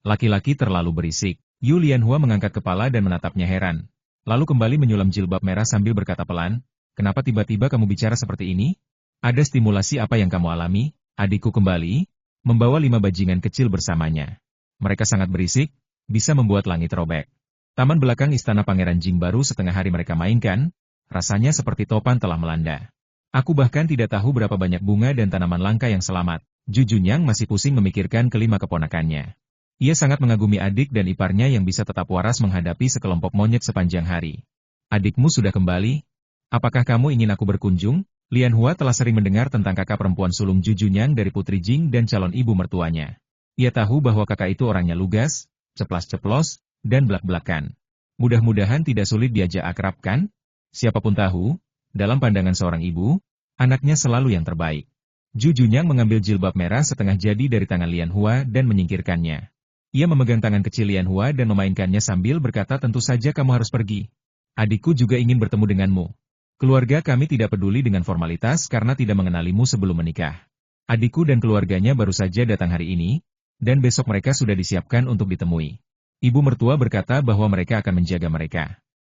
Laki-laki terlalu berisik. Yu Lian Hua mengangkat kepala dan menatapnya heran. Lalu kembali menyulam jilbab merah sambil berkata pelan, kenapa tiba-tiba kamu bicara seperti ini? Ada stimulasi apa yang kamu alami? Adikku kembali, membawa 5 bajingan kecil bersamanya. Mereka sangat berisik, bisa membuat langit robek. Taman belakang istana Pangeran Jing baru setengah hari mereka mainkan, rasanya seperti topan telah melanda. Aku bahkan tidak tahu berapa banyak bunga dan tanaman langka yang selamat. Jujunyang masih pusing memikirkan kelima keponakannya. Ia sangat mengagumi adik dan iparnya yang bisa tetap waras menghadapi sekelompok monyet sepanjang hari. Adikmu sudah kembali? Apakah kamu ingin aku berkunjung? Lian Hua telah sering mendengar tentang kakak perempuan sulung Jujunyang dari Putri Jing dan calon ibu mertuanya. Ia tahu bahwa kakak itu orangnya lugas, ceplas-ceplos, dan belak-belakan. Mudah-mudahan tidak sulit diajak akrab kan? Siapapun tahu, dalam pandangan seorang ibu, anaknya selalu yang terbaik. Jujunyang mengambil jilbab merah setengah jadi dari tangan Lian Hua dan menyingkirkannya. Ia memegang tangan kecil Lian Hua dan memainkannya sambil berkata, tentu saja kamu harus pergi. Adikku juga ingin bertemu denganmu. Keluarga kami tidak peduli dengan formalitas karena tidak mengenalimu sebelum menikah. Adikku dan keluarganya baru saja datang hari ini, dan besok mereka sudah disiapkan untuk ditemui. Ibu mertua berkata bahwa mereka akan menjaga mereka.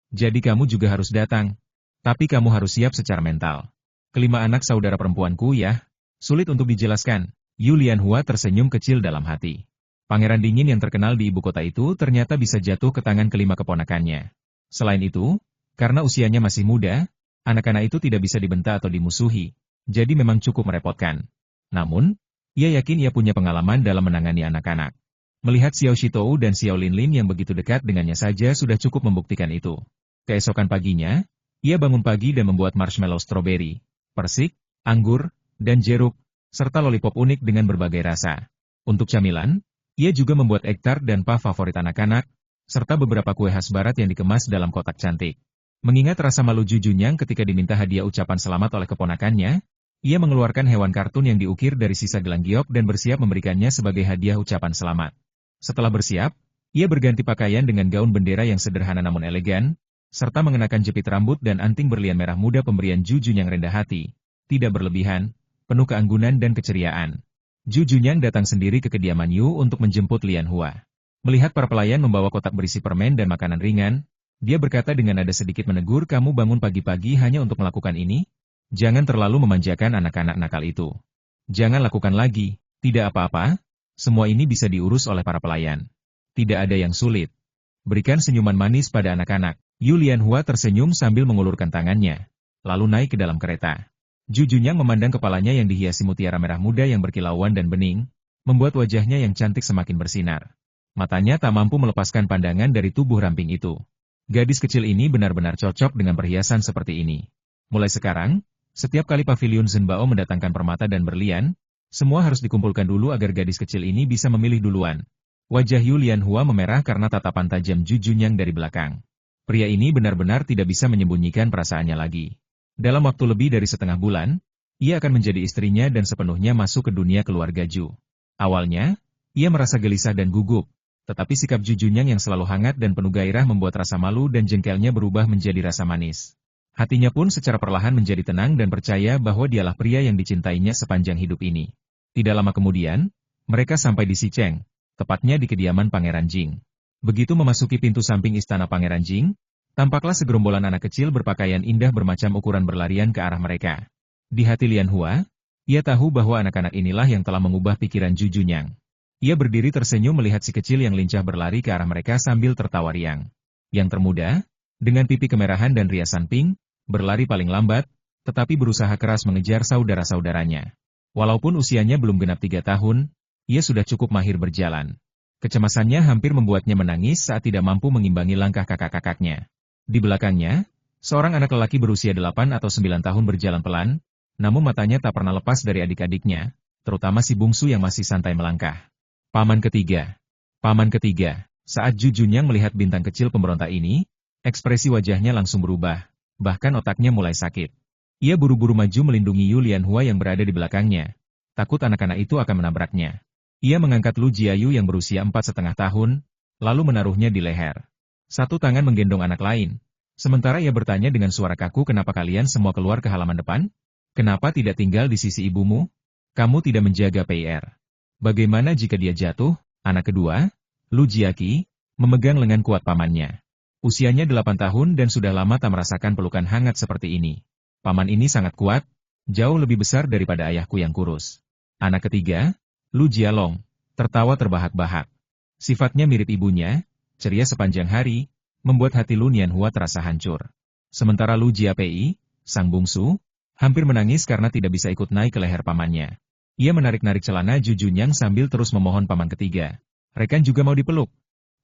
Jadi kamu juga harus datang. Tapi kamu harus siap secara mental. Kelima anak saudara perempuanku ya, sulit untuk dijelaskan. Yu Lian Hua tersenyum kecil dalam hati. Pangeran dingin yang terkenal di ibu kota itu ternyata bisa jatuh ke tangan kelima keponakannya. Selain itu, karena usianya masih muda, anak-anak itu tidak bisa dibentak atau dimusuhi, jadi memang cukup merepotkan. Namun, ia yakin ia punya pengalaman dalam menangani anak-anak. Melihat Xiao Shitou dan Xiao Linlin yang begitu dekat dengannya saja sudah cukup membuktikan itu. Keesokan paginya, ia bangun pagi dan membuat marshmallow stroberi, persik, anggur, dan jeruk, serta lollipop unik dengan berbagai rasa. Untuk camilan, ia juga membuat egg tart dan puff favorit anak-anak, serta beberapa kue khas barat yang dikemas dalam kotak cantik. Mengingat rasa malu Jujunyang ketika diminta hadiah ucapan selamat oleh keponakannya, ia mengeluarkan hewan kartun yang diukir dari sisa gelang giok dan bersiap memberikannya sebagai hadiah ucapan selamat. Setelah bersiap, ia berganti pakaian dengan gaun bendera yang sederhana namun elegan, serta mengenakan jepit rambut dan anting berlian merah muda pemberian Jujunyang rendah hati, tidak berlebihan, penuh keanggunan dan keceriaan. Jujunyang datang sendiri ke kediaman Yu untuk menjemput Lian Hua. Melihat para pelayan membawa kotak berisi permen dan makanan ringan, dia berkata dengan nada sedikit menegur, kamu bangun pagi-pagi hanya untuk melakukan ini? Jangan terlalu memanjakan anak-anak nakal itu. Jangan lakukan lagi, tidak apa-apa, semua ini bisa diurus oleh para pelayan. Tidak ada yang sulit. Berikan senyuman manis pada anak-anak. Yu Lian Hua tersenyum sambil mengulurkan tangannya, lalu naik ke dalam kereta. Jujunyang memandang kepalanya yang dihiasi mutiara merah muda yang berkilauan dan bening, membuat wajahnya yang cantik semakin bersinar. Matanya tak mampu melepaskan pandangan dari tubuh ramping itu. Gadis kecil ini benar-benar cocok dengan perhiasan seperti ini. Mulai sekarang, setiap kali pavilion Zhenbao mendatangkan permata dan berlian, semua harus dikumpulkan dulu agar gadis kecil ini bisa memilih duluan. Wajah Yu Lian Hua memerah karena tatapan tajam Jujunyang dari belakang. Pria ini benar-benar tidak bisa menyembunyikan perasaannya lagi. Dalam waktu lebih dari setengah bulan, ia akan menjadi istrinya dan sepenuhnya masuk ke dunia keluarga Ju. Awalnya, ia merasa gelisah dan gugup. Tetapi sikap Jujunyang yang selalu hangat dan penuh gairah membuat rasa malu dan jengkelnya berubah menjadi rasa manis. Hatinya pun secara perlahan menjadi tenang dan percaya bahwa dialah pria yang dicintainya sepanjang hidup ini. Tidak lama kemudian, mereka sampai di Xicheng, tepatnya di kediaman Pangeran Jing. Begitu memasuki pintu samping istana Pangeran Jing, tampaklah segerombolan anak kecil berpakaian indah bermacam ukuran berlarian ke arah mereka. Di hati Lian Hua, ia tahu bahwa anak-anak inilah yang telah mengubah pikiran Jujunyang. Ia berdiri tersenyum melihat si kecil yang lincah berlari ke arah mereka sambil tertawa riang. Yang termuda, dengan pipi kemerahan dan riasan pink, berlari paling lambat, tetapi berusaha keras mengejar saudara-saudaranya. Walaupun usianya belum genap 3 tahun, ia sudah cukup mahir berjalan. Kecemasannya hampir membuatnya menangis saat tidak mampu mengimbangi langkah kakak-kakaknya. Di belakangnya, seorang anak lelaki berusia 8 atau 9 tahun berjalan pelan, namun matanya tak pernah lepas dari adik-adiknya, terutama si bungsu yang masih santai melangkah. Paman ketiga. Paman ketiga. Saat Ju Junyang melihat bintang kecil pemberontak ini, ekspresi wajahnya langsung berubah, bahkan otaknya mulai sakit. Ia buru-buru maju melindungi Yu Lianhua yang berada di belakangnya. Takut anak-anak itu akan menabraknya. Ia mengangkat Lu Jiayu yang berusia 4,5 tahun, lalu menaruhnya di leher. Satu tangan menggendong anak lain. Sementara ia bertanya dengan suara kaku, kenapa kalian semua keluar ke halaman depan? Kenapa tidak tinggal di sisi ibumu? Kamu tidak menjaga PR. Bagaimana jika dia jatuh? Anak kedua, Lu Jiaqi, memegang lengan kuat pamannya. Usianya 8 tahun dan sudah lama tak merasakan pelukan hangat seperti ini. Paman ini sangat kuat, jauh lebih besar daripada ayahku yang kurus. Anak ketiga, Lu Jialong, tertawa terbahak-bahak. Sifatnya mirip ibunya, ceria sepanjang hari, membuat hati Lu Nianhua terasa hancur. Sementara Lu Jiapei, sang bungsu, hampir menangis karena tidak bisa ikut naik ke leher pamannya. Ia menarik-narik celana Ju Junyang sambil terus memohon paman ketiga. Rekan juga mau dipeluk.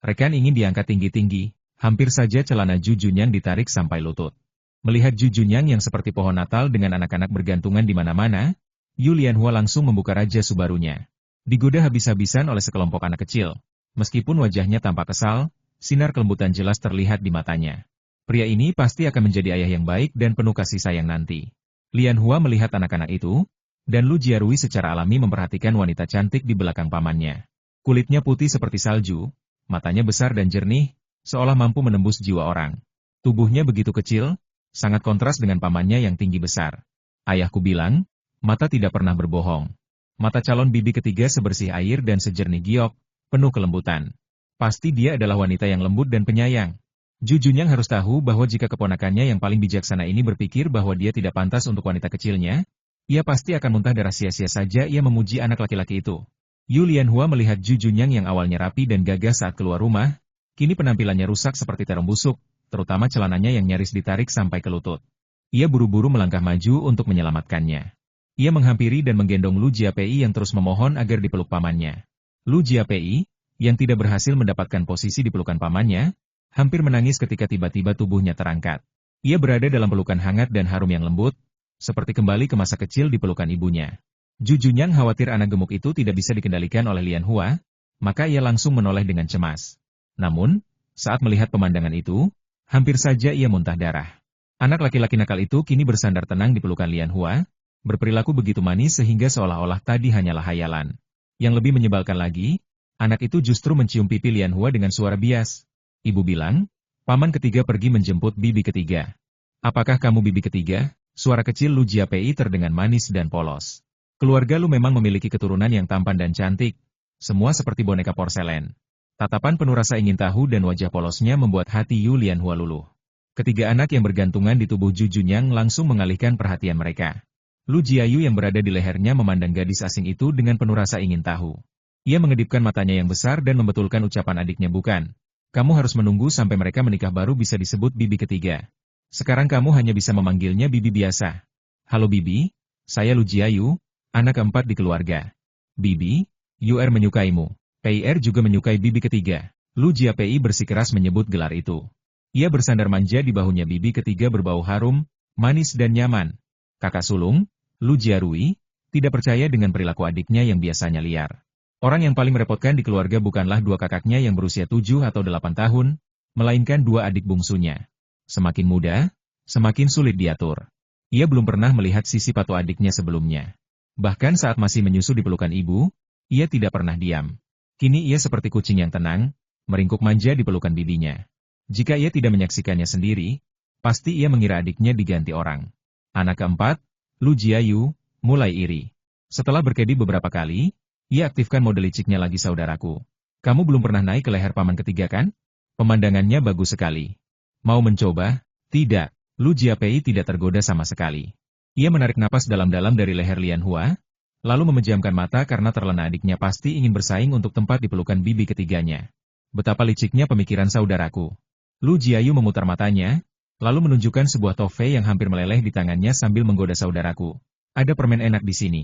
Rekan ingin diangkat tinggi-tinggi, hampir saja celana Ju Junyang ditarik sampai lutut. Melihat Ju Junyang yang seperti pohon Natal dengan anak-anak bergantungan di mana-mana, Yu Lianhua langsung membuka raja Subarunya. Digoda habis-habisan oleh sekelompok anak kecil. Meskipun wajahnya tampak kesal, sinar kelembutan jelas terlihat di matanya. Pria ini pasti akan menjadi ayah yang baik dan penuh kasih sayang nanti. Lianhua melihat anak-anak itu, dan Lu Jiarui secara alami memperhatikan wanita cantik di belakang pamannya. Kulitnya putih seperti salju, matanya besar dan jernih, seolah mampu menembus jiwa orang. Tubuhnya begitu kecil, sangat kontras dengan pamannya yang tinggi besar. Ayahku bilang, mata tidak pernah berbohong. Mata calon bibi ketiga sebersih air dan sejernih giok, penuh kelembutan. Pasti dia adalah wanita yang lembut dan penyayang. Ju Junyang harus tahu bahwa jika keponakannya yang paling bijaksana ini berpikir bahwa dia tidak pantas untuk wanita kecilnya, ia pasti akan muntah darah. Sia-sia saja ia memuji anak laki-laki itu. Yu Lianhua melihat Ju Junyang yang awalnya rapi dan gagah saat keluar rumah, kini penampilannya rusak seperti terong busuk, terutama celananya yang nyaris ditarik sampai ke lutut. Ia buru-buru melangkah maju untuk menyelamatkannya. Ia menghampiri dan menggendong Lu Jiapei yang terus memohon agar dipeluk pamannya. Lu Jiapei, yang tidak berhasil mendapatkan posisi di pelukan pamannya, hampir menangis ketika tiba-tiba tubuhnya terangkat. Ia berada dalam pelukan hangat dan harum yang lembut, seperti kembali ke masa kecil di pelukan ibunya. Ju Junyang khawatir anak gemuk itu tidak bisa dikendalikan oleh Lianhua, maka ia langsung menoleh dengan cemas. Namun, saat melihat pemandangan itu, hampir saja ia muntah darah. Anak laki-laki nakal itu kini bersandar tenang di pelukan Lianhua, berperilaku begitu manis sehingga seolah-olah tadi hanyalah hayalan. Yang lebih menyebalkan lagi, anak itu justru mencium pipi Lianhua dengan suara bias. Ibu bilang, paman ketiga pergi menjemput bibi ketiga. Apakah kamu bibi ketiga? Suara kecil Lu Jiapei terdengar manis dan polos. Keluarga Lu memang memiliki keturunan yang tampan dan cantik, semua seperti boneka porselen. Tatapan penuh rasa ingin tahu dan wajah polosnya membuat hati Yu Lianhua luluh. Ketiga anak yang bergantungan di tubuh Ju Junyang langsung mengalihkan perhatian mereka. Lu Jiayu yang berada di lehernya memandang gadis asing itu dengan penuh rasa ingin tahu. Ia mengedipkan matanya yang besar dan membetulkan ucapan adiknya, bukan. Kamu harus menunggu sampai mereka menikah baru bisa disebut bibi ketiga. Sekarang kamu hanya bisa memanggilnya bibi biasa. Halo bibi, saya Lu Jiayu, anak keempat di keluarga. Bibi, UR menyukaimu. PR juga menyukai bibi ketiga. Lu Jiapei bersikeras menyebut gelar itu. Ia bersandar manja di bahunya bibi ketiga berbau harum, manis dan nyaman. Kakak sulung, Lu Jiarui, tidak percaya dengan perilaku adiknya yang biasanya liar. Orang yang paling merepotkan di keluarga bukanlah dua kakaknya yang berusia 7 atau 8 tahun, melainkan dua adik bungsunya. Semakin muda, semakin sulit diatur. Ia belum pernah melihat sisi patuh adiknya sebelumnya. Bahkan saat masih menyusu di pelukan ibu, ia tidak pernah diam. Kini ia seperti kucing yang tenang, meringkuk manja di pelukan bibinya. Jika ia tidak menyaksikannya sendiri, pasti ia mengira adiknya diganti orang. Anak keempat, Lu Jiayu, mulai iri. Setelah berkedi beberapa kali, ia aktifkan mode liciknya lagi. Saudaraku, kamu belum pernah naik ke leher paman ketiga kan? Pemandangannya bagus sekali. Mau mencoba? Tidak, Lu Jiapei tidak tergoda sama sekali. Ia menarik napas dalam-dalam dari leher Lianhua, lalu memejamkan mata karena terlena adiknya pasti ingin bersaing untuk tempat di pelukan bibi ketiganya. Betapa liciknya pemikiran saudaraku. Lu Jiayu memutar matanya, lalu menunjukkan sebuah toffee yang hampir meleleh di tangannya sambil menggoda saudaraku. Ada permen enak di sini.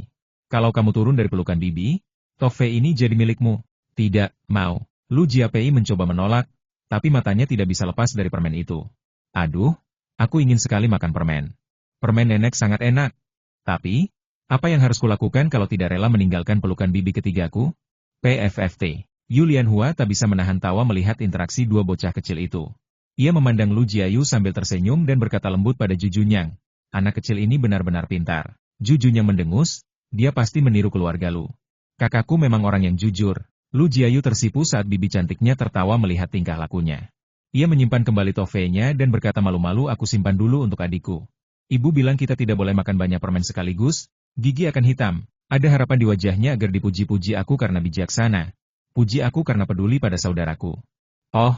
Kalau kamu turun dari pelukan bibi, toffee ini jadi milikmu. Tidak, mau. Lu Jiapei mencoba menolak, tapi matanya tidak bisa lepas dari permen itu. Aduh, aku ingin sekali makan permen. Permen nenek sangat enak. Tapi, apa yang harus kulakukan kalau tidak rela meninggalkan pelukan bibi ketigaku? PFFT. Yulian Hua tak bisa menahan tawa melihat interaksi dua bocah kecil itu. Ia memandang Lu Jiayu sambil tersenyum dan berkata lembut pada Jujunyang. Anak kecil ini benar-benar pintar. Jujunyang mendengus, dia pasti meniru keluarga Lu. Kakakku memang orang yang jujur. Lu Jiayu tersipu saat bibi cantiknya tertawa melihat tingkah lakunya. Ia menyimpan kembali toffee-nya dan berkata malu-malu, aku simpan dulu untuk adikku. Ibu bilang kita tidak boleh makan banyak permen sekaligus, gigi akan hitam. Ada harapan di wajahnya agar dipuji-puji aku karena bijaksana. Puji aku karena peduli pada saudaraku. Oh,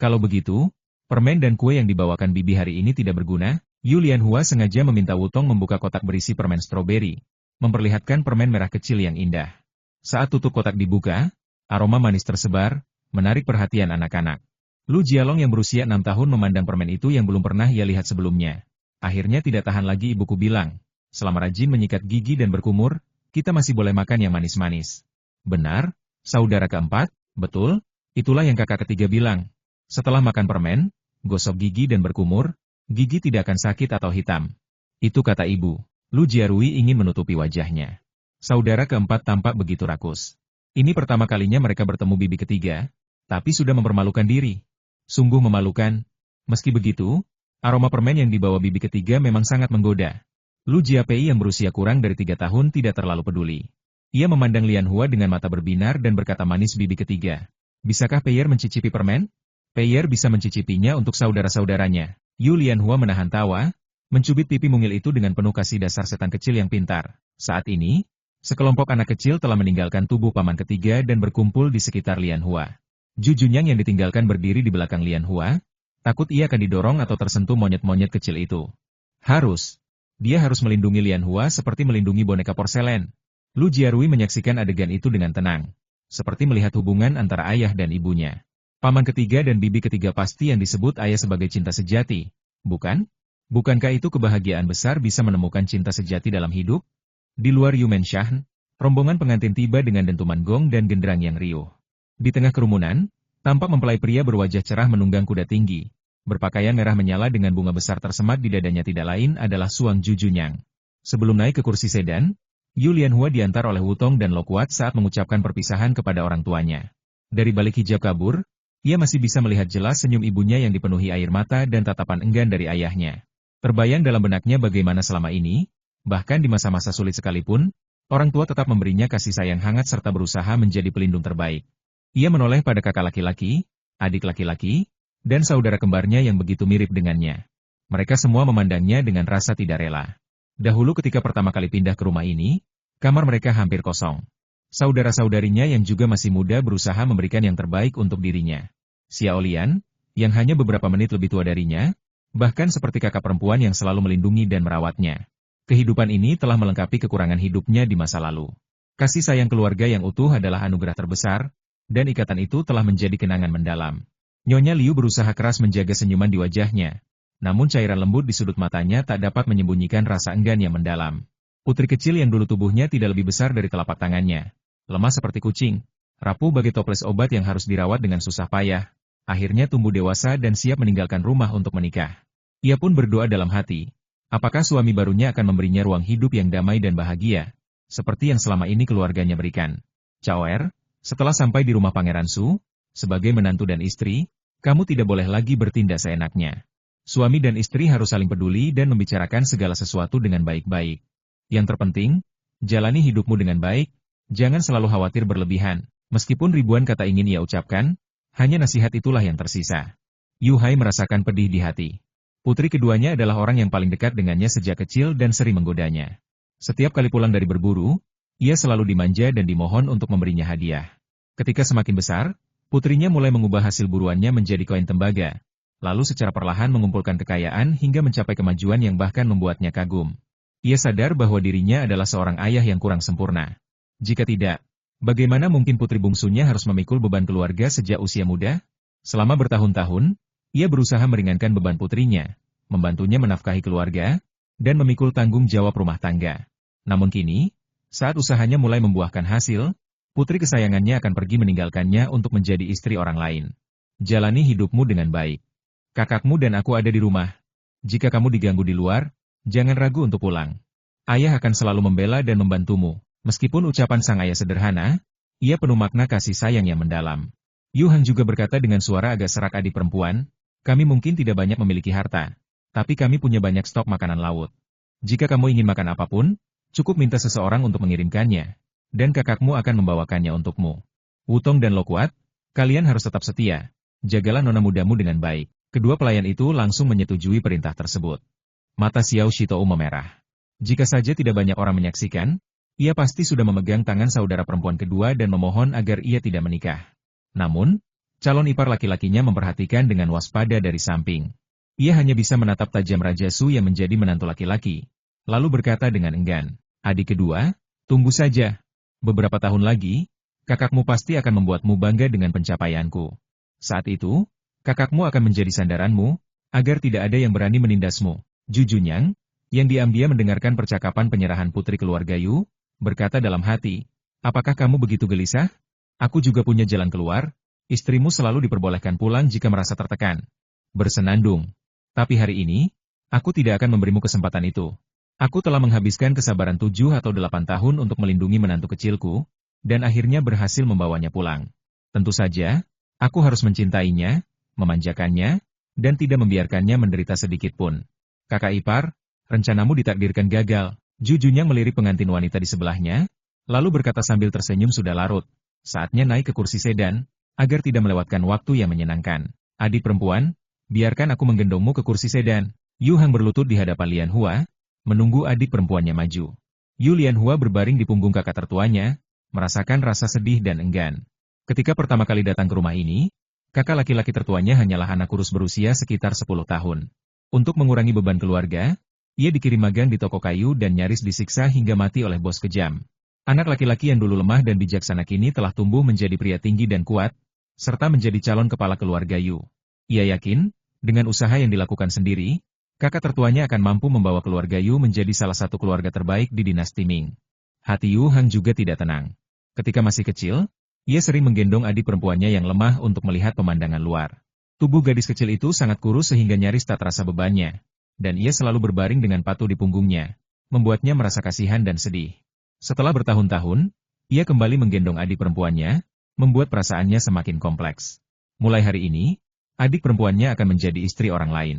kalau begitu, permen dan kue yang dibawakan bibi hari ini tidak berguna. Yulian Hua sengaja meminta Wutong membuka kotak berisi permen stroberi, memperlihatkan permen merah kecil yang indah. Saat tutup kotak dibuka, aroma manis tersebar, menarik perhatian anak-anak. Lu Jialong yang berusia 6 tahun memandang permen itu yang belum pernah ia lihat sebelumnya. Akhirnya tidak tahan lagi ibuku bilang, selama rajin menyikat gigi dan berkumur, kita masih boleh makan yang manis-manis. Benar, saudara keempat, betul, itulah yang kakak ketiga bilang. Setelah makan permen, gosok gigi dan berkumur, gigi tidak akan sakit atau hitam. Itu kata ibu. Lu Jiarui ingin menutupi wajahnya. Saudara keempat tampak begitu rakus. Ini pertama kalinya mereka bertemu bibi ketiga, tapi sudah mempermalukan diri. Sungguh memalukan. Meski begitu, aroma permen yang dibawa bibi ketiga memang sangat menggoda. Lu Jiapei yang berusia kurang dari 3 tahun tidak terlalu peduli. Ia memandang Lian Hua dengan mata berbinar dan berkata manis bibi ketiga. Bisakah Peier mencicipi permen? Peier bisa mencicipinya untuk saudara-saudaranya. Yu Lian Hua menahan tawa, mencubit pipi mungil itu dengan penuh kasih dasar setan kecil yang pintar. Saat ini, sekelompok anak kecil telah meninggalkan tubuh paman ketiga dan berkumpul di sekitar Lian Hua. Jujunyang yang ditinggalkan berdiri di belakang Lian Hua, takut ia akan didorong atau tersentuh monyet-monyet kecil itu. Dia harus melindungi Lian Hua seperti melindungi boneka porselen. Lu Jiarui menyaksikan adegan itu dengan tenang, seperti melihat hubungan antara ayah dan ibunya. Paman ketiga dan bibi ketiga pasti yang disebut ayah sebagai cinta sejati, bukan? Bukankah itu kebahagiaan besar bisa menemukan cinta sejati dalam hidup? Di luar Yumenshah, rombongan pengantin tiba dengan dentuman gong dan genderang yang riuh. Di tengah kerumunan, tampak mempelai pria berwajah cerah menunggang kuda tinggi. Berpakaian merah menyala dengan bunga besar tersemat di dadanya tidak lain adalah Suang Jujunyang. Sebelum naik ke kursi sedan, Yu Lian Hua diantar oleh Wutong dan Lokuat saat mengucapkan perpisahan kepada orang tuanya. Dari balik hijab kabur, ia masih bisa melihat jelas senyum ibunya yang dipenuhi air mata dan tatapan enggan dari ayahnya. Terbayang dalam benaknya bagaimana selama ini, bahkan di masa-masa sulit sekalipun, orang tua tetap memberinya kasih sayang hangat serta berusaha menjadi pelindung terbaik. Ia menoleh pada kakak laki-laki, adik laki-laki, dan saudara kembarnya yang begitu mirip dengannya. Mereka semua memandangnya dengan rasa tidak rela. Dahulu ketika pertama kali pindah ke rumah ini, kamar mereka hampir kosong. Saudara-saudarinya yang juga masih muda berusaha memberikan yang terbaik untuk dirinya. Xiao Lian, yang hanya beberapa menit lebih tua darinya, bahkan seperti kakak perempuan yang selalu melindungi dan merawatnya. Kehidupan ini telah melengkapi kekurangan hidupnya di masa lalu. Kasih sayang keluarga yang utuh adalah anugerah terbesar, dan ikatan itu telah menjadi kenangan mendalam. Nyonya Liu berusaha keras menjaga senyuman di wajahnya, namun cairan lembut di sudut matanya tak dapat menyembunyikan rasa enggan yang mendalam. Putri kecil yang dulu tubuhnya tidak lebih besar dari telapak tangannya, lemah seperti kucing, rapuh bagai toples obat yang harus dirawat dengan susah payah, akhirnya tumbuh dewasa dan siap meninggalkan rumah untuk menikah. Ia pun berdoa dalam hati, apakah suami barunya akan memberinya ruang hidup yang damai dan bahagia, seperti yang selama ini keluarganya berikan. Caoer, setelah sampai di rumah Pangeran Su, sebagai menantu dan istri, kamu tidak boleh lagi bertindak seenaknya. Suami dan istri harus saling peduli dan membicarakan segala sesuatu dengan baik-baik. Yang terpenting, jalani hidupmu dengan baik, jangan selalu khawatir berlebihan. Meskipun ribuan kata ingin ia ucapkan, hanya nasihat itulah yang tersisa. Yu Hai merasakan pedih di hati. Putri keduanya adalah orang yang paling dekat dengannya sejak kecil dan sering menggodanya. Setiap kali pulang dari berburu, ia selalu dimanja dan dimohon untuk memberinya hadiah. Ketika semakin besar, putrinya mulai mengubah hasil buruannya menjadi koin tembaga, lalu secara perlahan mengumpulkan kekayaan hingga mencapai kemajuan yang bahkan membuatnya kagum. Ia sadar bahwa dirinya adalah seorang ayah yang kurang sempurna. Jika tidak, bagaimana mungkin putri bungsunya harus memikul beban keluarga sejak usia muda? Selama bertahun-tahun, ia berusaha meringankan beban putrinya, membantunya menafkahi keluarga, dan memikul tanggung jawab rumah tangga. Namun kini, saat usahanya mulai membuahkan hasil, putri kesayangannya akan pergi meninggalkannya untuk menjadi istri orang lain. Jalani hidupmu dengan baik. Kakakmu dan aku ada di rumah. Jika kamu diganggu di luar, jangan ragu untuk pulang. Ayah akan selalu membela dan membantumu. Meskipun ucapan sang ayah sederhana, ia penuh makna kasih sayang yang mendalam. Yu Hang juga berkata dengan suara agak serak adik perempuan, kami mungkin tidak banyak memiliki harta, tapi kami punya banyak stok makanan laut. Jika kamu ingin makan apapun, cukup minta seseorang untuk mengirimkannya, dan kakakmu akan membawakannya untukmu. Wutong dan Lokuat, kalian harus tetap setia. Jagalah nona mudamu dengan baik. Kedua pelayan itu langsung menyetujui perintah tersebut. Mata Xiao Shitou memerah. Jika saja tidak banyak orang menyaksikan, ia pasti sudah memegang tangan saudara perempuan kedua dan memohon agar ia tidak menikah. Namun, calon ipar laki-lakinya memperhatikan dengan waspada dari samping. Ia hanya bisa menatap tajam Raja Su yang menjadi menantu laki-laki, lalu berkata dengan enggan, adik kedua, tunggu saja. Beberapa tahun lagi, kakakmu pasti akan membuatmu bangga dengan pencapaianku. Saat itu, kakakmu akan menjadi sandaranmu, agar tidak ada yang berani menindasmu. Ju Junyang, yang diam-diam mendengarkan percakapan penyerahan putri keluarga Yu, berkata dalam hati, apakah kamu begitu gelisah? Aku juga punya jalan keluar, istrimu selalu diperbolehkan pulang jika merasa tertekan. Bersenandung. Tapi hari ini, aku tidak akan memberimu kesempatan itu. Aku telah menghabiskan kesabaran 7 atau 8 tahun untuk melindungi menantu kecilku, dan akhirnya berhasil membawanya pulang. Tentu saja, aku harus mencintainya, memanjakannya, dan tidak membiarkannya menderita sedikit pun. Kakak ipar, rencanamu ditakdirkan gagal. Ju Junyang melirik pengantin wanita di sebelahnya, lalu berkata sambil tersenyum sudah larut. Saatnya naik ke kursi sedan, agar tidak melewatkan waktu yang menyenangkan. Adik perempuan, biarkan aku menggendongmu ke kursi sedan. Yu Hang berlutut di hadapan Lian Hua, menunggu adik perempuannya maju. Yu Lian Hua berbaring di punggung kakak tertuanya, merasakan rasa sedih dan enggan. Ketika pertama kali datang ke rumah ini, kakak laki-laki tertuanya hanyalah anak kurus berusia sekitar 10 tahun. Untuk mengurangi beban keluarga, ia dikirim magang di toko kayu dan nyaris disiksa hingga mati oleh bos kejam. Anak laki-laki yang dulu lemah dan bijaksana kini telah tumbuh menjadi pria tinggi dan kuat, serta menjadi calon kepala keluarga Yu. Ia yakin, dengan usaha yang dilakukan sendiri, kakak tertuanya akan mampu membawa keluarga Yu menjadi salah satu keluarga terbaik di dinasti Ming. Hati Yu Hang juga tidak tenang. Ketika masih kecil, ia sering menggendong adik perempuannya yang lemah untuk melihat pemandangan luar. Tubuh gadis kecil itu sangat kurus sehingga nyaris tak terasa bebannya, dan ia selalu berbaring dengan patuh di punggungnya, membuatnya merasa kasihan dan sedih. Setelah bertahun-tahun, ia kembali menggendong adik perempuannya, membuat perasaannya semakin kompleks. Mulai hari ini, adik perempuannya akan menjadi istri orang lain.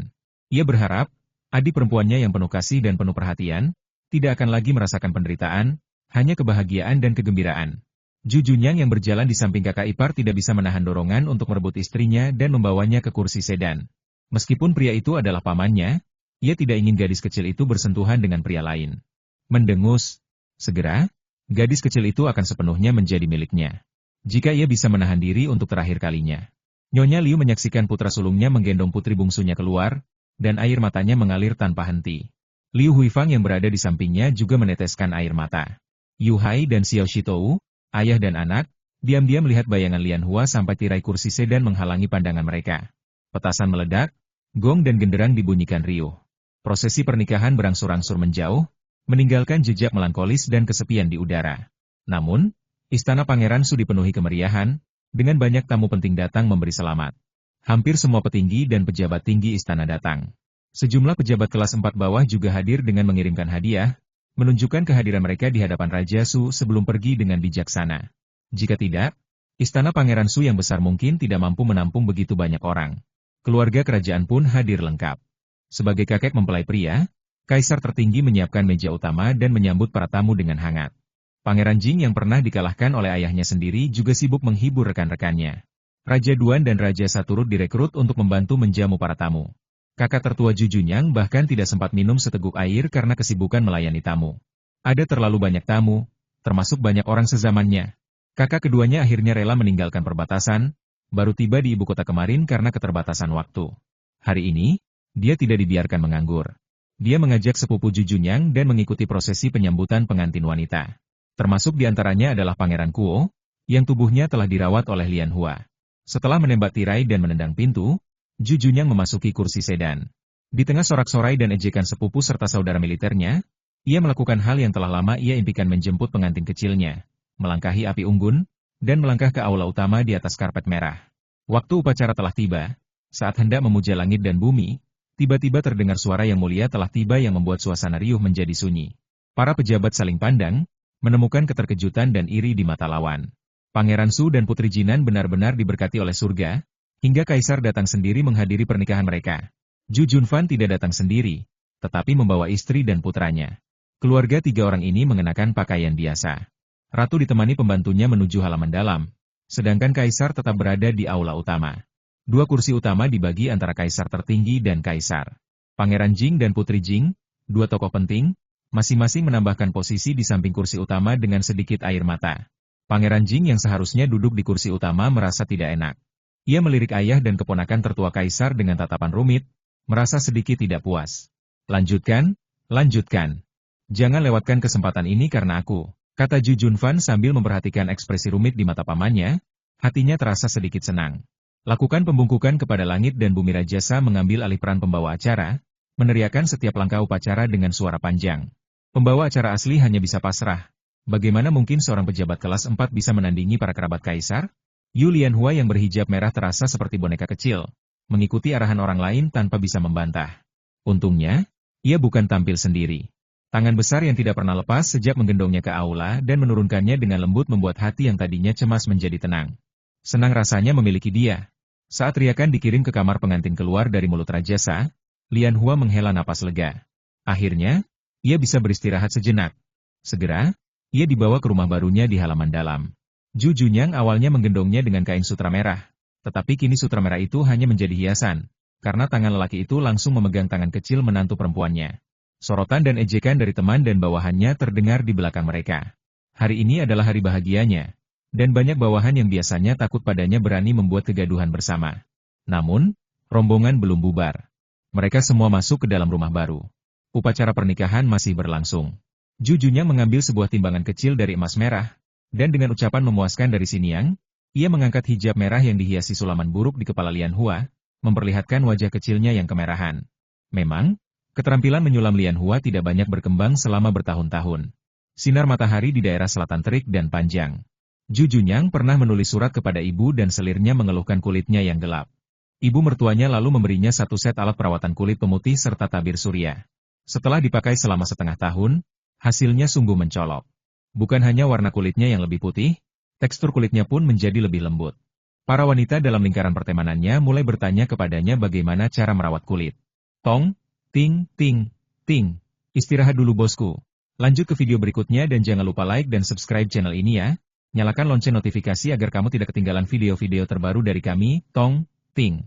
Ia berharap, adik perempuannya yang penuh kasih dan penuh perhatian, tidak akan lagi merasakan penderitaan, hanya kebahagiaan dan kegembiraan. Ju Junyang yang berjalan di samping kakak ipar tidak bisa menahan dorongan untuk merebut istrinya dan membawanya ke kursi sedan. Meskipun pria itu adalah pamannya, ia tidak ingin gadis kecil itu bersentuhan dengan pria lain. Mendengus. Segera, gadis kecil itu akan sepenuhnya menjadi miliknya. Jika ia bisa menahan diri untuk terakhir kalinya. Nyonya Liu menyaksikan putra sulungnya menggendong putri bungsunya keluar, dan air matanya mengalir tanpa henti. Liu Huifang yang berada di sampingnya juga meneteskan air mata. Yu Hai dan Xiao Shitou, ayah dan anak, diam-diam melihat bayangan Lian Hua sampai tirai kursi sedan menghalangi pandangan mereka. Petasan meledak, gong dan genderang dibunyikan riuh. Prosesi pernikahan berangsur-angsur menjauh, meninggalkan jejak melankolis dan kesepian di udara. Namun, istana Pangeran Su dipenuhi kemeriahan, dengan banyak tamu penting datang memberi selamat. Hampir semua petinggi dan pejabat tinggi istana datang. Sejumlah pejabat kelas 4 bawah juga hadir dengan mengirimkan hadiah, menunjukkan kehadiran mereka di hadapan Raja Su sebelum pergi dengan bijaksana. Jika tidak, istana Pangeran Su yang besar mungkin tidak mampu menampung begitu banyak orang. Keluarga kerajaan pun hadir lengkap. Sebagai kakek mempelai pria, kaisar tertinggi menyiapkan meja utama dan menyambut para tamu dengan hangat. Pangeran Jing yang pernah dikalahkan oleh ayahnya sendiri juga sibuk menghibur rekan-rekannya. Raja Duan dan Raja Sa turut direkrut untuk membantu menjamu para tamu. Kakak tertua Ju Junyang bahkan tidak sempat minum seteguk air karena kesibukan melayani tamu. Ada terlalu banyak tamu, termasuk banyak orang sezamannya. Kakak keduanya akhirnya rela meninggalkan perbatasan, baru tiba di ibu kota kemarin karena keterbatasan waktu. Hari ini, dia tidak dibiarkan menganggur. Dia mengajak sepupu Jujunyang dan mengikuti prosesi penyambutan pengantin wanita. Termasuk di antaranya adalah Pangeran Kuo, yang tubuhnya telah dirawat oleh Lian Hua. Setelah menembak tirai dan menendang pintu, Jujunyang memasuki kursi sedan. Di tengah sorak-sorai dan ejekan sepupu serta saudara militernya, ia melakukan hal yang telah lama ia impikan, menjemput pengantin kecilnya, melangkahi api unggun, dan melangkah ke aula utama di atas karpet merah. Waktu upacara telah tiba, saat hendak memuja langit dan bumi, tiba-tiba terdengar suara yang mulia telah tiba yang membuat suasana riuh menjadi sunyi. Para pejabat saling pandang, menemukan keterkejutan dan iri di mata lawan. Pangeran Su dan Putri Jinan benar-benar diberkati oleh surga, hingga Kaisar datang sendiri menghadiri pernikahan mereka. Ju Junfan tidak datang sendiri, tetapi membawa istri dan putranya. Keluarga tiga orang ini mengenakan pakaian biasa. Ratu ditemani pembantunya menuju halaman dalam, sedangkan Kaisar tetap berada di aula utama. Dua kursi utama dibagi antara Kaisar tertinggi dan Kaisar. Pangeran Jing dan Putri Jing, dua tokoh penting, masing-masing menambahkan posisi di samping kursi utama dengan sedikit air mata. Pangeran Jing yang seharusnya duduk di kursi utama merasa tidak enak. Ia melirik ayah dan keponakan tertua Kaisar dengan tatapan rumit, merasa sedikit tidak puas. Lanjutkan, lanjutkan. Jangan lewatkan kesempatan ini karena aku, kata Ju Junfan sambil memperhatikan ekspresi rumit di mata pamannya, hatinya terasa sedikit senang. Lakukan pembungkukan kepada langit dan bumi. Rajasa mengambil alih peran pembawa acara, meneriakkan setiap langkah upacara dengan suara panjang. Pembawa acara asli hanya bisa pasrah. Bagaimana mungkin seorang pejabat kelas 4 bisa menandingi para kerabat Kaisar? Yu Lianhua yang berhijab merah terasa seperti boneka kecil, mengikuti arahan orang lain tanpa bisa membantah. Untungnya, ia bukan tampil sendiri. Tangan besar yang tidak pernah lepas sejak menggendongnya ke aula dan menurunkannya dengan lembut membuat hati yang tadinya cemas menjadi tenang. Senang rasanya memiliki dia. Saat riakan dikirim ke kamar pengantin keluar dari mulut Rajasa, Lianhua menghela napas lega. Akhirnya, ia bisa beristirahat sejenak. Segera, ia dibawa ke rumah barunya di halaman dalam. Ju Junyang awalnya menggendongnya dengan kain sutra merah. Tetapi kini sutra merah itu hanya menjadi hiasan, karena tangan lelaki itu langsung memegang tangan kecil menantu perempuannya. Sorotan dan ejekan dari teman dan bawahannya terdengar di belakang mereka. Hari ini adalah hari bahagianya, dan banyak bawahan yang biasanya takut padanya berani membuat kegaduhan bersama. Namun, rombongan belum bubar. Mereka semua masuk ke dalam rumah baru. Upacara pernikahan masih berlangsung. Ju Junyang mengambil sebuah timbangan kecil dari emas merah, dan dengan ucapan memuaskan dari Xiniang, ia mengangkat hijab merah yang dihiasi sulaman buruk di kepala Lianhua, memperlihatkan wajah kecilnya yang kemerahan. Memang, keterampilan menyulam Lianhua tidak banyak berkembang selama bertahun-tahun. Sinar matahari di daerah selatan terik dan panjang. Ju Junyang pernah menulis surat kepada ibu dan selirnya mengeluhkan kulitnya yang gelap. Ibu mertuanya lalu memberinya satu set alat perawatan kulit pemutih serta tabir surya. Setelah dipakai selama setengah tahun, hasilnya sungguh mencolok. Bukan hanya warna kulitnya yang lebih putih, tekstur kulitnya pun menjadi lebih lembut. Para wanita dalam lingkaran pertemanannya mulai bertanya kepadanya bagaimana cara merawat kulit. Tong, ting, ting, ting. Istirahat dulu bosku. Lanjut ke video berikutnya dan jangan lupa like dan subscribe channel ini ya. Nyalakan lonceng notifikasi agar kamu tidak ketinggalan video-video terbaru dari kami, Tong, Ting.